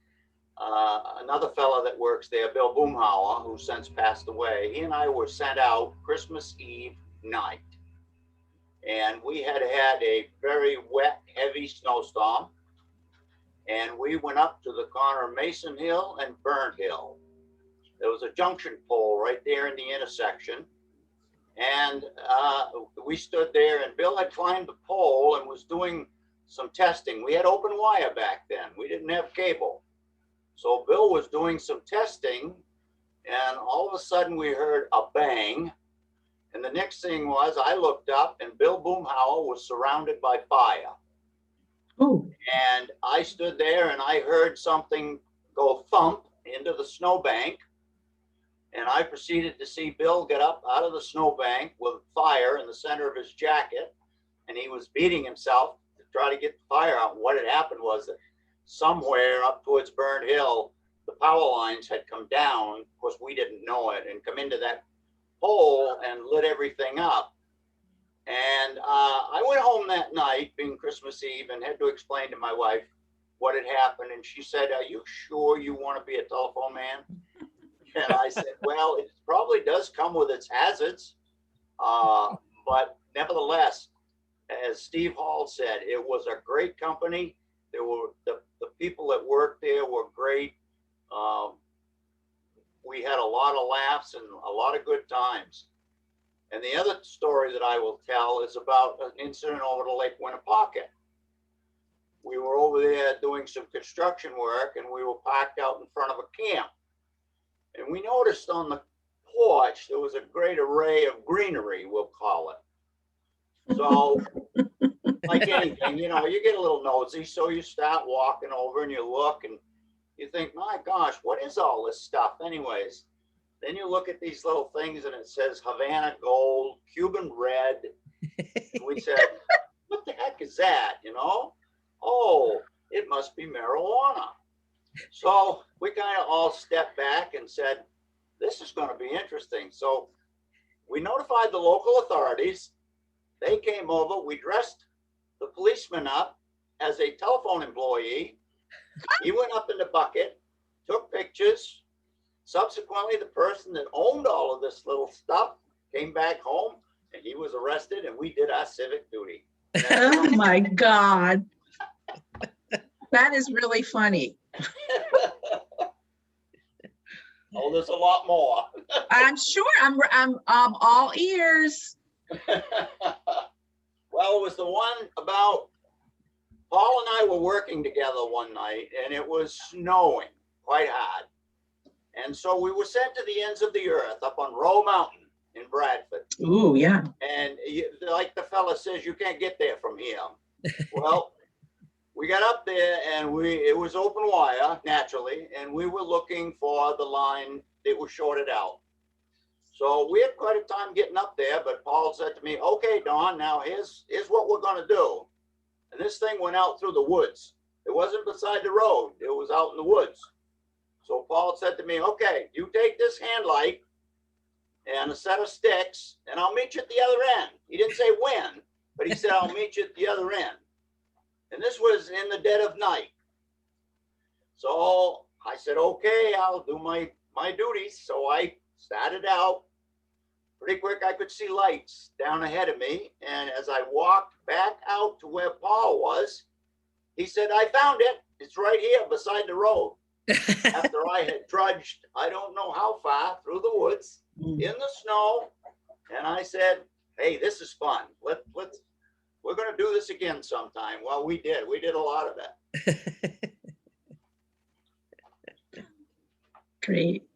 another fellow that works there, Bill Boomhauer, who since passed away. He and I were sent out Christmas Eve night, and we had a very wet, heavy snowstorm, and we went up to the corner of Mason Hill and Burnt Hill. There was a junction pole right there in the intersection, and we stood there, and Bill had climbed the pole and was doing some testing. We had open wire back then. We didn't have cable. So Bill was doing some testing, and all of a sudden we heard a bang. And the next thing was I looked up, and Bill Boomhauer was surrounded by fire. Oh. And I stood there, and I heard something go thump into the snowbank. And I proceeded to see Bill get up out of the snowbank with fire in the center of his jacket. And he was beating himself to try to get the fire out. And what had happened was that somewhere up towards Burnt Hill, the power lines had come down. Of course, we didn't know it, and come into that hole and lit everything up. And I went home that night, being Christmas Eve, and had to explain to my wife what had happened. And she said, "Are you sure you want to be a telephone man?" And I said, "Well, it probably does come with its hazards. But nevertheless, as Steve Hall said, it was a great company. There were the people that worked there were great. We had a lot of laughs and a lot of good times. And the other story that I will tell is about an incident over to Lake Winnipocket. We were over there doing some construction work and we were parked out in front of a camp. And we noticed on the porch, there was a great array of greenery, we'll call it. So like anything, you know, you get a little nosy. So you start walking over and you look and you think, my gosh, what is all this stuff anyways? Then you look at these little things and it says Havana Gold, Cuban Red. And we said, what the heck is that, you know? Oh, it must be marijuana. So we kind of all stepped back and said, this is going to be interesting. So we notified the local authorities. They came over. We dressed the policeman up as a telephone employee. He went up in the bucket, took pictures. Subsequently, the person that owned all of this little stuff came back home and he was arrested and we did our civic duty. Oh my God. That is really funny. Oh, there's a lot more. I'm sure I'm all ears. Well, it was the one about Paul and I were working together one night and it was snowing quite hard. And so we were sent to the ends of the earth up on Roe Mountain in Bradford. Ooh, yeah. And like the fella says, you can't get there from here. Well, we got up there and it was open wire naturally, and we were looking for the line that was shorted out. So we had quite a time getting up there, but Paul said to me, okay, Don, now here's what we're going to do. And this thing went out through the woods. It wasn't beside the road. It was out in the woods. So Paul said to me, okay, you take this hand light and a set of sticks and I'll meet you at the other end. He didn't say when, but he said, I'll meet you at the other end. And this was in the dead of night. So I said, okay, I'll do my duties. So I started out. Pretty quick, I could see lights down ahead of me. And as I walked back out to where Paul was, he said, I found it. It's right here beside the road. After I had trudged, I don't know how far through the woods in the snow. And I said, hey, this is fun. We're going to do this again sometime. Well, we did a lot of it. Great.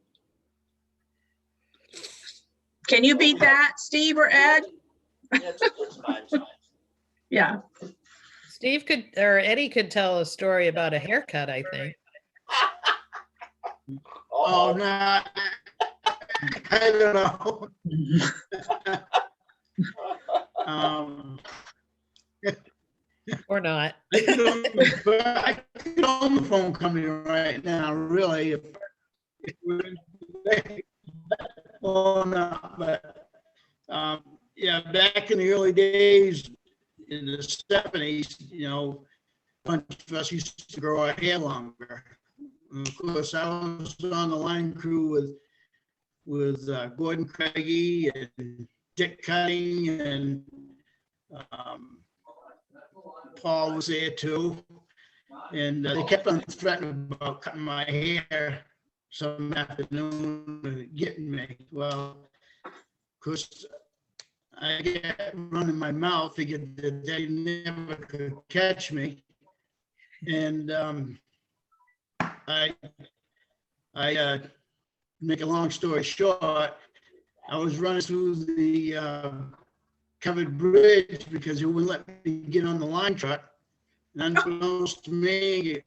Can you beat that, Steve or Ed? Yeah, it's a good time. Yeah. Steve or Eddie could tell a story about a haircut, I think. Oh, no, I don't know. Or not. I could own the phone company right now, really. Oh, no, but yeah, back in the early days in the 70s, you know, a bunch of us used to grow our hair longer. And of course, I was on the line crew with Gordon Craigie and Dick Cutting, and Paul was there too. And they kept on threatening about cutting my hair some afternoon and getting me. Well, of course, I get running my mouth, figured that they never could catch me. And I make a long story short, I was running through the covered bridge because it wouldn't let me get on the line truck. And unbeknownst to me,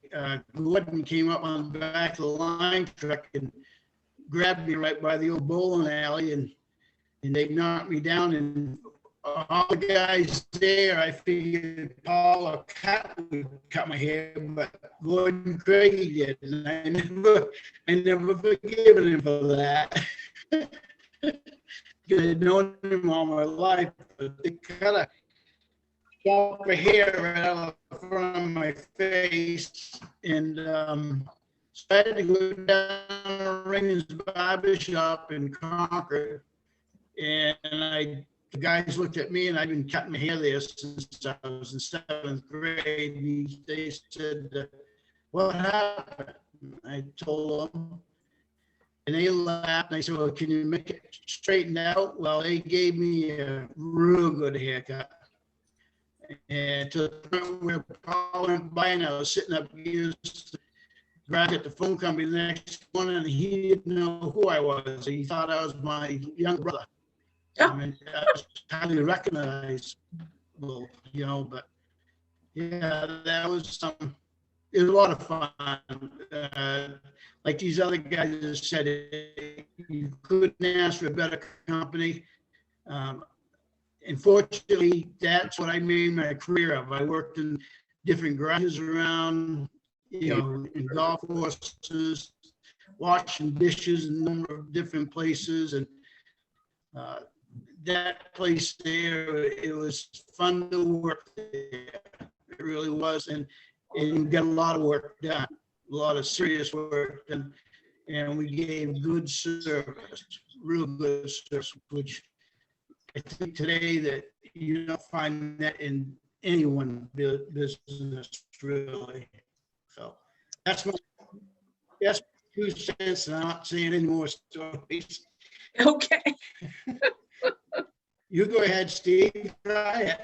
Gordon came up on the back of the line truck and grabbed me right by the old bowling alley, and they knocked me down. And all the guys there, I figured Paul or Cat would cut my hair, but Gordon Craigie did, and I never forgiven him for that. I'd known him all my life, but they cut a chunk of hair right out of the front of my face, and so I had to go down to Raymond's barber shop in Concord, and the guys looked at me, and I'd been cutting my hair there since I was in 7th grade. And they said, what happened? I told them. and they laughed. And I said, well, can you make it straightened out? Well, they gave me a real good haircut. And to the point where Paul went by and I was sitting up against the garage at the phone company the next morning, and he didn't know who I was. He thought I was my young brother. I mean, I was highly recognizable, you know, but yeah, that was some, it was a lot of fun. Like these other guys have said, you couldn't ask for a better company. Unfortunately, that's what I made my career of. I worked in different garages around, you know, in golf courses, washing dishes in a number of different places. And that place there, it was fun to work there. It really was. And you got a lot of work done, a lot of serious work done. And we gave good service, real good service, which I think today that you don't find that in anyone business really. So that's my 2 cents. And I'm not saying any more stories. Okay. You go ahead, Steve. Try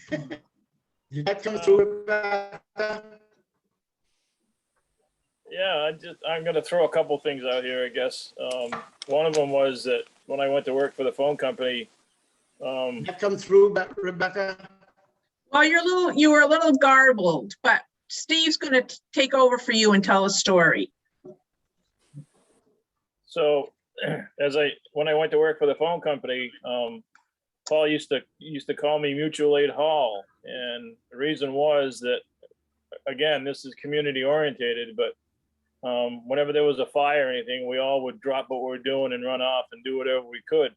it. Did that come through, Rebecca? Yeah, I'm gonna throw a couple things out here, I guess. One of them was that when I went to work for the phone company, Did that come through, Rebecca? Well, you were a little garbled, but Steve's going to take over for you and tell a story. so when I went to work for the phone company, Paul used to call me Mutual Aid Hall, and the reason was that, again, this is community orientated, but whenever there was a fire or anything, we all would drop what we were doing and run off and do whatever we could.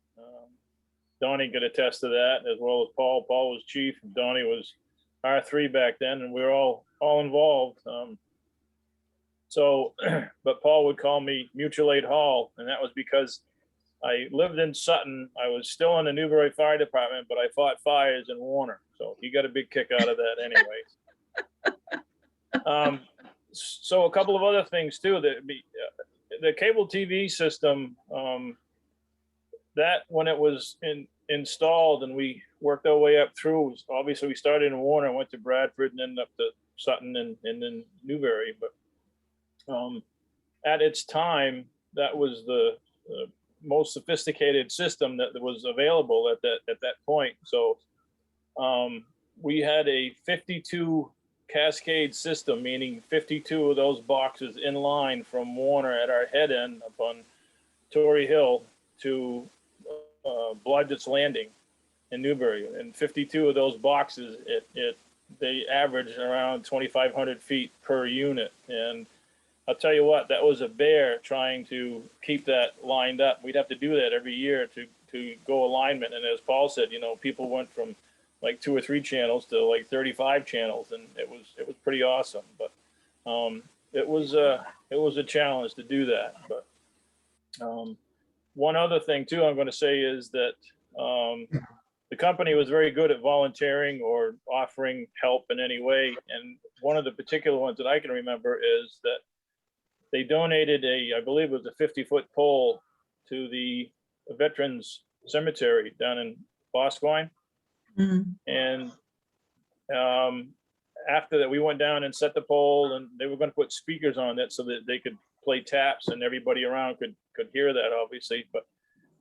Donnie could attest to that, as well as Paul. Paul was chief, and Donnie was R3 back then, and we were all involved. But Paul would call me Mutual Aid Hall, and that was because I lived in Sutton. I was still in the Newbury Fire Department, but I fought fires in Warner, so he got a big kick out of that anyways. So a couple of other things too, the cable TV system, that when it was installed and we worked our way up through, obviously we started in Warner, went to Bradford, and ended up to Sutton and then Newbury. But at its time, that was the most sophisticated system that was available at that point. So we had a 52 cascade system, meaning 52 of those boxes in line from Warner at our head end up on Torrey Hill to Blodgett's Landing in Newbury, and 52 of those boxes, they averaged around 2,500 feet per unit. And I'll tell you what, that was a bear trying to keep that lined up. We'd have to do that every year to go alignment. And as Paul said, you know, people went from like 2 or 3 channels to like 35 channels, and it was pretty awesome. But it was a challenge to do that. But one other thing too, I'm going to say is that the company was very good at volunteering or offering help in any way. And one of the particular ones that I can remember is that they donated I believe it was a 50-foot pole to the Veterans Cemetery down in Boscoin. Mm. And after that, we went down and set the pole, and they were going to put speakers on it so that they could play taps and everybody around could hear that, obviously. But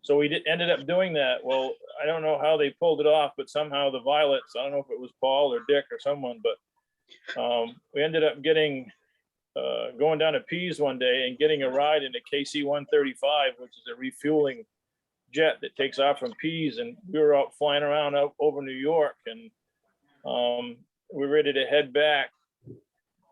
so we ended up doing that. Well, I don't know how they pulled it off, but somehow the Violets, I don't know if it was Paul or Dick or someone, but we ended up going down to Pease one day and getting a ride in a KC-135, which is a refueling jet that takes off from Pease. And we were out flying around over New York, and we were ready to head back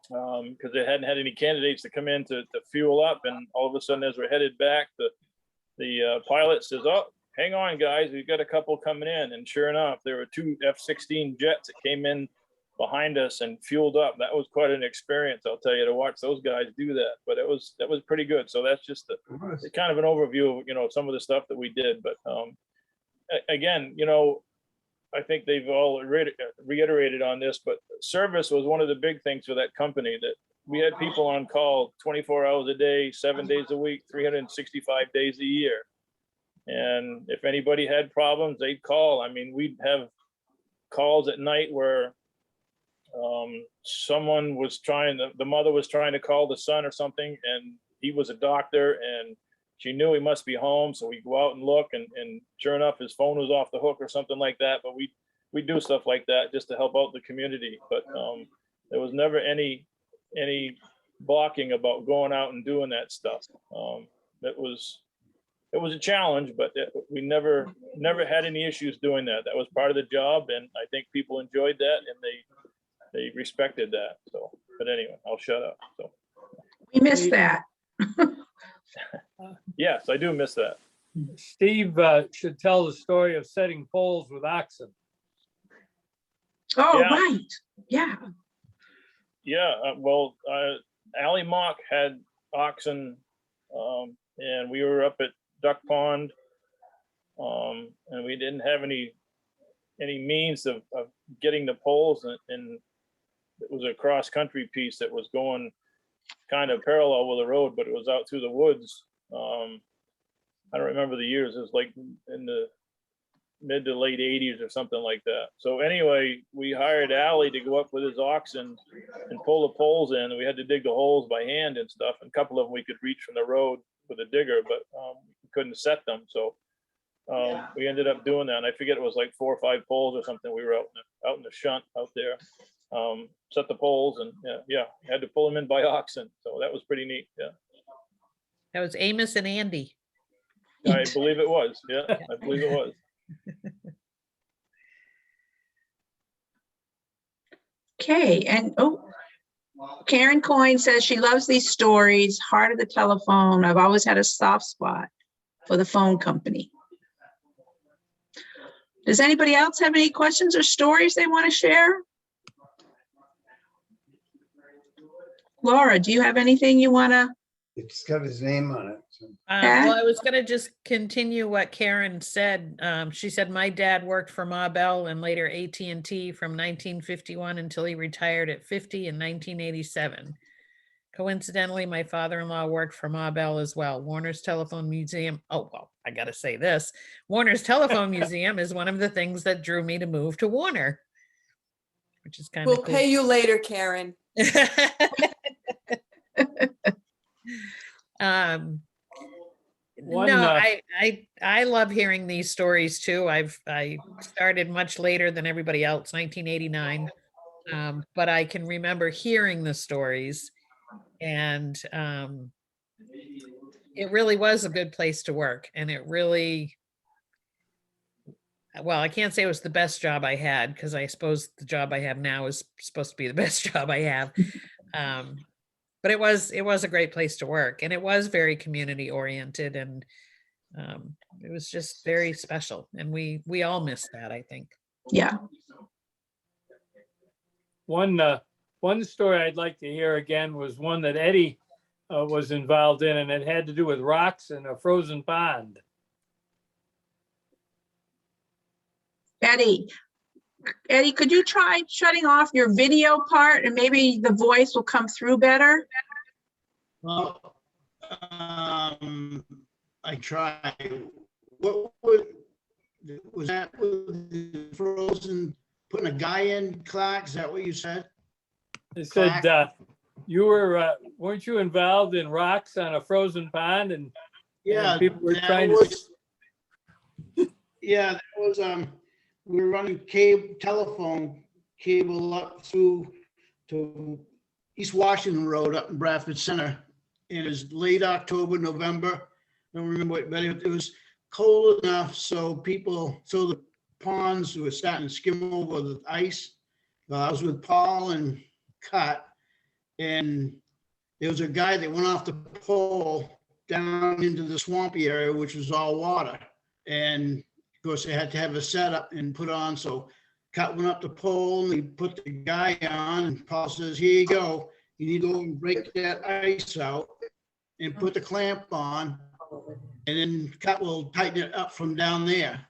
because they hadn't had any candidates to come in to fuel up. And all of a sudden, as we're headed back, the pilot says, "Oh, hang on, guys, we've got a couple coming in." And sure enough, there were 2 F-16 jets that came in behind us and fueled up. That was quite an experience, I'll tell you, to watch those guys do that. But that was pretty good. So that's just kind of an overview of, you know, some of the stuff that we did. But again, you know, I think they've all reiterated on this, but service was one of the big things for that company, that we had people on call 24 hours a day, 7 days a week, 365 days a year. And if anybody had problems, they'd call. I mean, we'd have calls at night where someone was the mother was trying to call the son or something, and he was a doctor, and she knew he must be home. So we go out and look, and sure enough, his phone was off the hook or something like that. But we do stuff like that just to help out the community. But there was never any balking about going out and doing that stuff. It was a challenge, but we never had any issues doing that. That was part of the job, and I think people enjoyed that, and they respected that. So, but anyway, I'll shut up. So We missed that. yes, I do miss that. Steve should tell the story of setting poles with oxen. Oh, Yeah. right. Yeah. Yeah, well, Ally Mock had oxen, and we were up at Duck Pond, and we didn't have any means of getting the poles, and it was a cross-country piece that was going kind of parallel with the road, but it was out through the woods. I don't remember the years. It was like in the mid to late 80s or something like that. So anyway, we hired Ally to go up with his oxen and pull the poles in, and we had to dig the holes by hand and stuff. And a couple of them we could reach from the road with a digger, but we couldn't set them. So we ended up doing that. And I forget, it was like 4 or 5 poles or something. We were out in the shunt out there, set the poles, and yeah, had to pull them in by oxen. So that was pretty neat. Yeah, That was Amos and Andy. I believe it was. Yeah, I believe it was. Okay, and Karen Coyne says she loves these stories, Heart of the Telephone. I've always had a soft spot for the phone company. Does anybody else have any questions or stories they want to share? Laura, do you have anything you want to? It's got his name on it. So. Well, I was going to just continue what Karen said. She said, my dad worked for Ma Bell and later AT&T from 1951 until he retired at 50 in 1987. Coincidentally, my father-in-law worked for Ma Bell as well. Warner's Telephone Museum. Oh, well, I got to say this. Warner's Telephone Museum is one of the things that drew me to move to Warner, which is kind of We'll cool. pay you later, Karen. I love hearing these stories too. I started much later than everybody else, 1989, but I can remember hearing the stories, and it really was a good place to work, and it really, well, I can't say it was the best job I had, because I suppose the job I have now is supposed to be the best job I have. But it was a great place to work, and it was very community oriented, and it was just very special. And we all miss that, I think. Yeah. One story I'd like to hear again was one that Eddie was involved in, and it had to do with rocks in a frozen pond. Eddie, could you try shutting off your video part and maybe the voice will come through better? Well, I tried. What was that with the frozen, putting a guy in, Clark? Is that what you said? It said you weren't you involved in rocks on a frozen pond, and yeah, people were trying to. Yeah, that was we were running telephone cable up through to East Washington Road up in Bradford Center. It was late October, November. I don't remember what, but it was cold enough so the ponds were starting to skim over the ice. I was with Paul and Cut, and there was a guy that went off the pole down into the swampy area, which was all water. And of course, they had to have a setup and put on. So Cut went up the pole and he put the guy on, and Paul says, "Here you go. You need to go and break that ice out and put the clamp on, and then Cut will tighten it up from down there,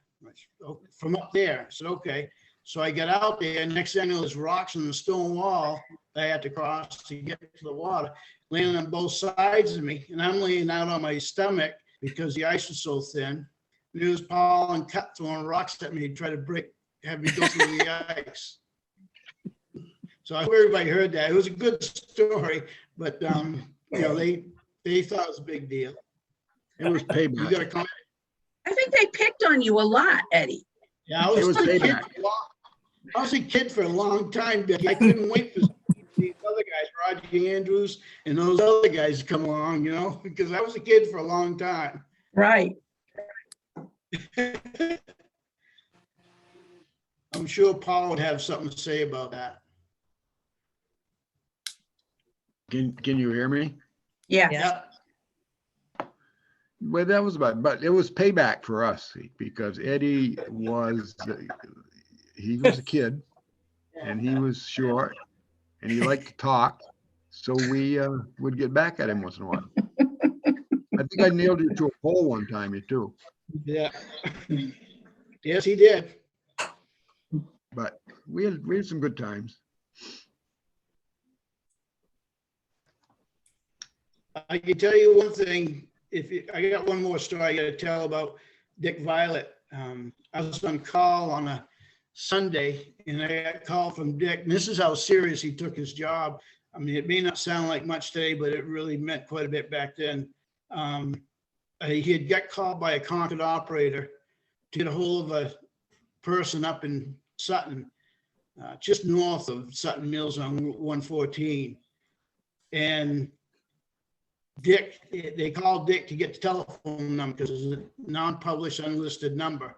from up there." I said, okay. So I got out there, and next thing I know, there's rocks in the stone wall I had to cross to get to the water, landing on both sides of me. And I'm laying out on my stomach because the ice was so thin. And it was Paul and Cut throwing rocks at me to try to have me go through the ice. So I hope everybody heard that. It was a good story, but they thought it was a big deal. It was You payback. gotta come. I think they picked on you a lot, Eddie. Yeah, It was payback. I was a kid for a long time, Becky. I couldn't wait for these other guys, Roger Andrews and those other guys to come along, because I was a kid for a long time. Right. I'm sure Paul would have something to say about that. Can you hear me? Yeah. Yeah. Well, that was but it was payback for us because Eddie he was a kid and he was short and he liked to talk. So we would get back at him once in a while. I think I nailed you to a pole one time, too. Yeah. Yes, he did. But we had some good times. I can tell you one thing. I got one more story I got to tell about Dick Violet. I was on call on a Sunday, and I got a call from Dick. And this is how serious he took his job. I mean, it may not sound like much today, but it really meant quite a bit back then. He had got called by a Concord operator to get a hold of a person up in Sutton, just north of Sutton Mills on 114. And Dick, they called Dick to get the telephone number because it's a non-published, unlisted number.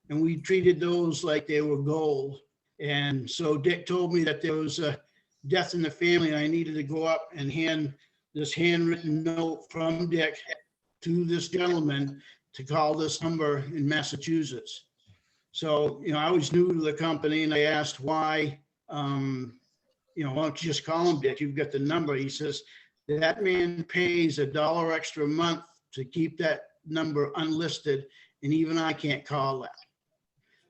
And we treated those like they were gold. And so Dick told me that there was a death in the family and I needed to go up and hand this handwritten note from Dick to this gentleman to call this number in Massachusetts. So, I was new to the company and I asked why, why don't you just call him, Dick? You've got the number. He says, that man pays $1 extra a month to keep that number unlisted, and even I can't call that.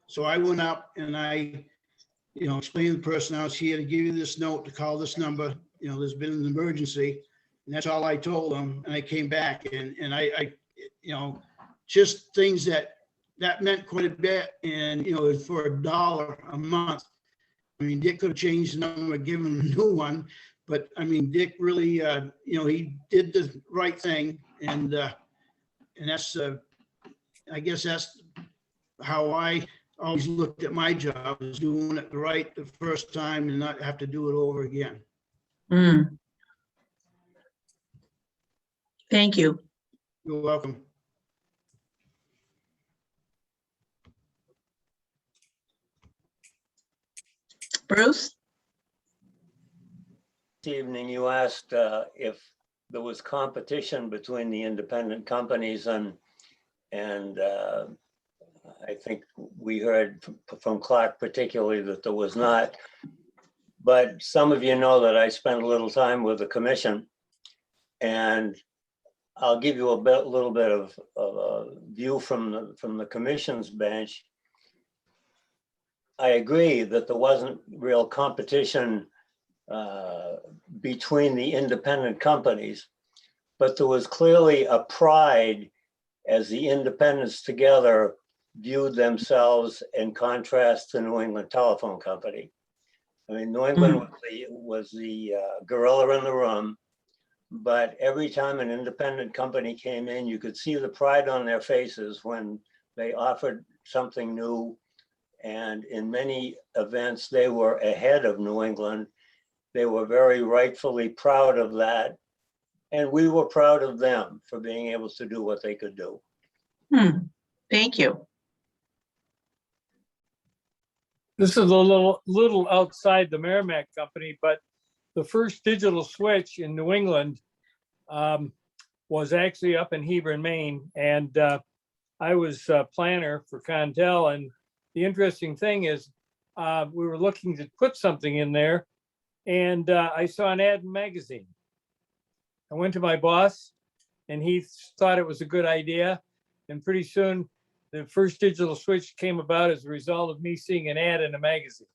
So I went up and I, explained to the person I was here to give you this note to call this number. There's been an emergency, and that's all I told them. And I came back and I just things that meant quite a bit. And for $1 a month, I mean, Dick could have changed the number, given him a new one. But I mean, Dick really, he did the right thing, and that's, I guess that's how I always looked at my job, is doing it right the first time and not have to do it over again. Mm. Thank you. You're welcome. Bruce? This evening, you asked if there was competition between the independent companies, and I think we heard from Clark particularly that there was not. But some of you know that I spent a little time with the commission, and I'll give you a little bit of a view from the commission's bench. I agree that there wasn't real competition between the independent companies, but there was clearly a pride as the independents together viewed themselves in contrast to New England Telephone Company. I mean, New England was the gorilla in the room, but every time an independent company came in, you could see the pride on their faces when they offered something new. And in many events, they were ahead of New England. They were very rightfully proud of that. And we were proud of them for being able to do what they could do. Thank you. This is a little outside the Merrimack Company, but the first digital switch in New England was actually up in Hebron, Maine. And I was a planner for Contel. And the interesting thing is we were looking to put something in there, and I saw an ad in a magazine. I went to my boss and he thought it was a good idea. And pretty soon the first digital switch came about as a result of me seeing an ad in a magazine.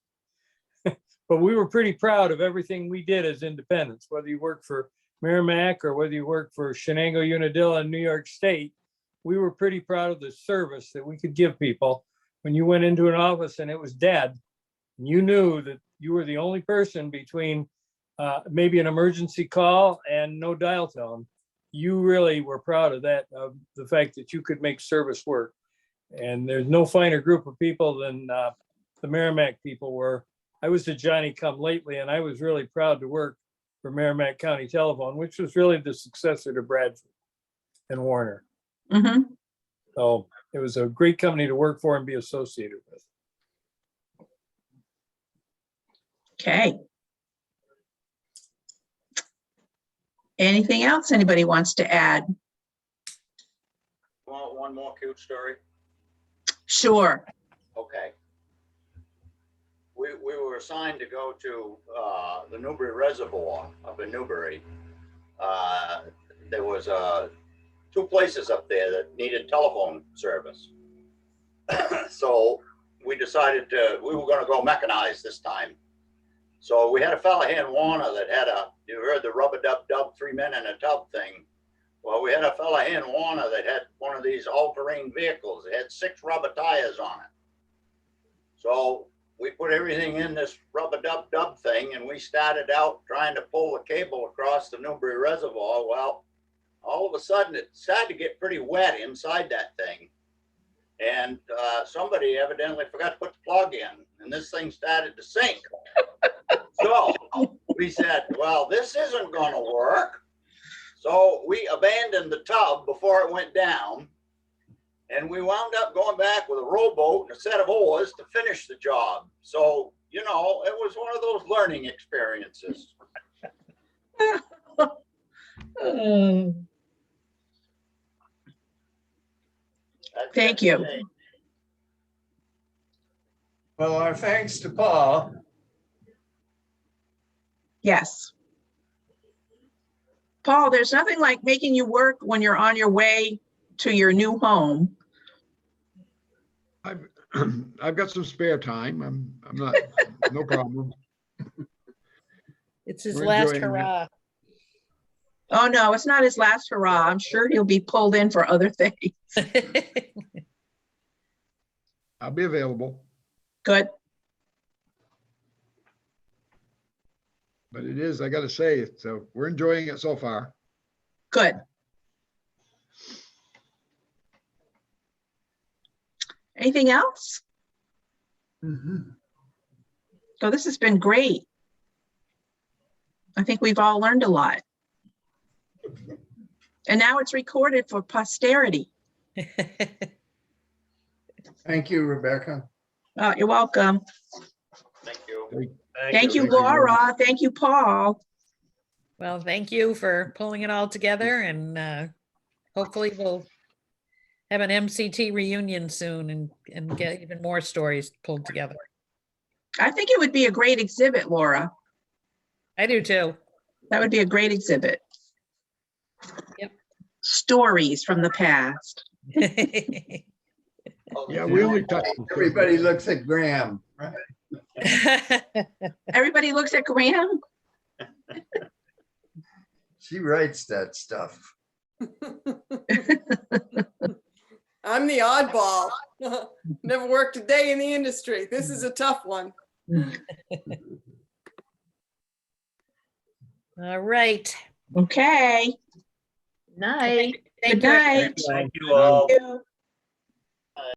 But we were pretty proud of everything we did as independents, whether you work for Merrimack or whether you work for Shenango Unadilla in New York State. We were pretty proud of the service that we could give people. When you went into an office and it was dead, you knew that you were the only person between maybe an emergency call and no dial tone. You really were proud of that, of the fact that you could make service work. And there's no finer group of people than the Merrimack people were. I was a Johnny come lately, and I was really proud to work for Merrimack County Telephone, which was really the successor to Bradford and Warner. Mm-hmm. So it was a great company to work for and be associated with. Okay. Anything else anybody wants to add? Want one more cute story? Sure. Okay. We were assigned to go to the Newbury Reservoir up in Newbury. There was 2 places up there that needed telephone service. So we decided we were going to go mechanize this time. So we had a fella here in Warner that had you heard the rubber dub 3 men in a tub thing. Well, we had a fella here in Warner that had one of these all-terrain vehicles. It had 6 rubber tires on it. So we put everything in this rubber dub thing, and we started out trying to pull the cable across the Newbury Reservoir. Well, all of a sudden it started to get pretty wet inside that thing. And somebody evidently forgot to put the plug in, and this thing started to sink. So we said, well, this isn't going to work. So we abandoned the tub before it went down. And we wound up going back with a rowboat and a set of oars to finish the job. So, you know, it was one of those learning experiences. Thank you. Well, our thanks to Paul. Yes. Paul, there's nothing like making you work when you're on your way to your new home. I've got some spare time. I'm not, no problem. It's his We're last enjoying it. hurrah. Oh, no, it's not his last hurrah. I'm sure he'll be pulled in for other things. I'll be available, Good. but it is, I gotta say, so we're enjoying it so far. Good. Anything else? So this has been great. I think we've all learned a lot. And now it's recorded for posterity. Thank you, Rebecca. You're welcome. Thank you. Thank you, Thank you. Laura. Thank you, Paul. Well, thank you for pulling it all together, and hopefully we'll have an MCT reunion soon and get even more stories pulled together. I think it would be a great exhibit, Laura. I do too. That would be a great exhibit. Yep. Stories from the past. Yeah, we only touched. Everybody looks at Graham, right? Everybody looks at Graham. She writes that stuff. I'm the oddball. Never worked a day in the industry. This is a tough one. All right. Okay. Night. Thank Good you. night. Thank you all. Thank you.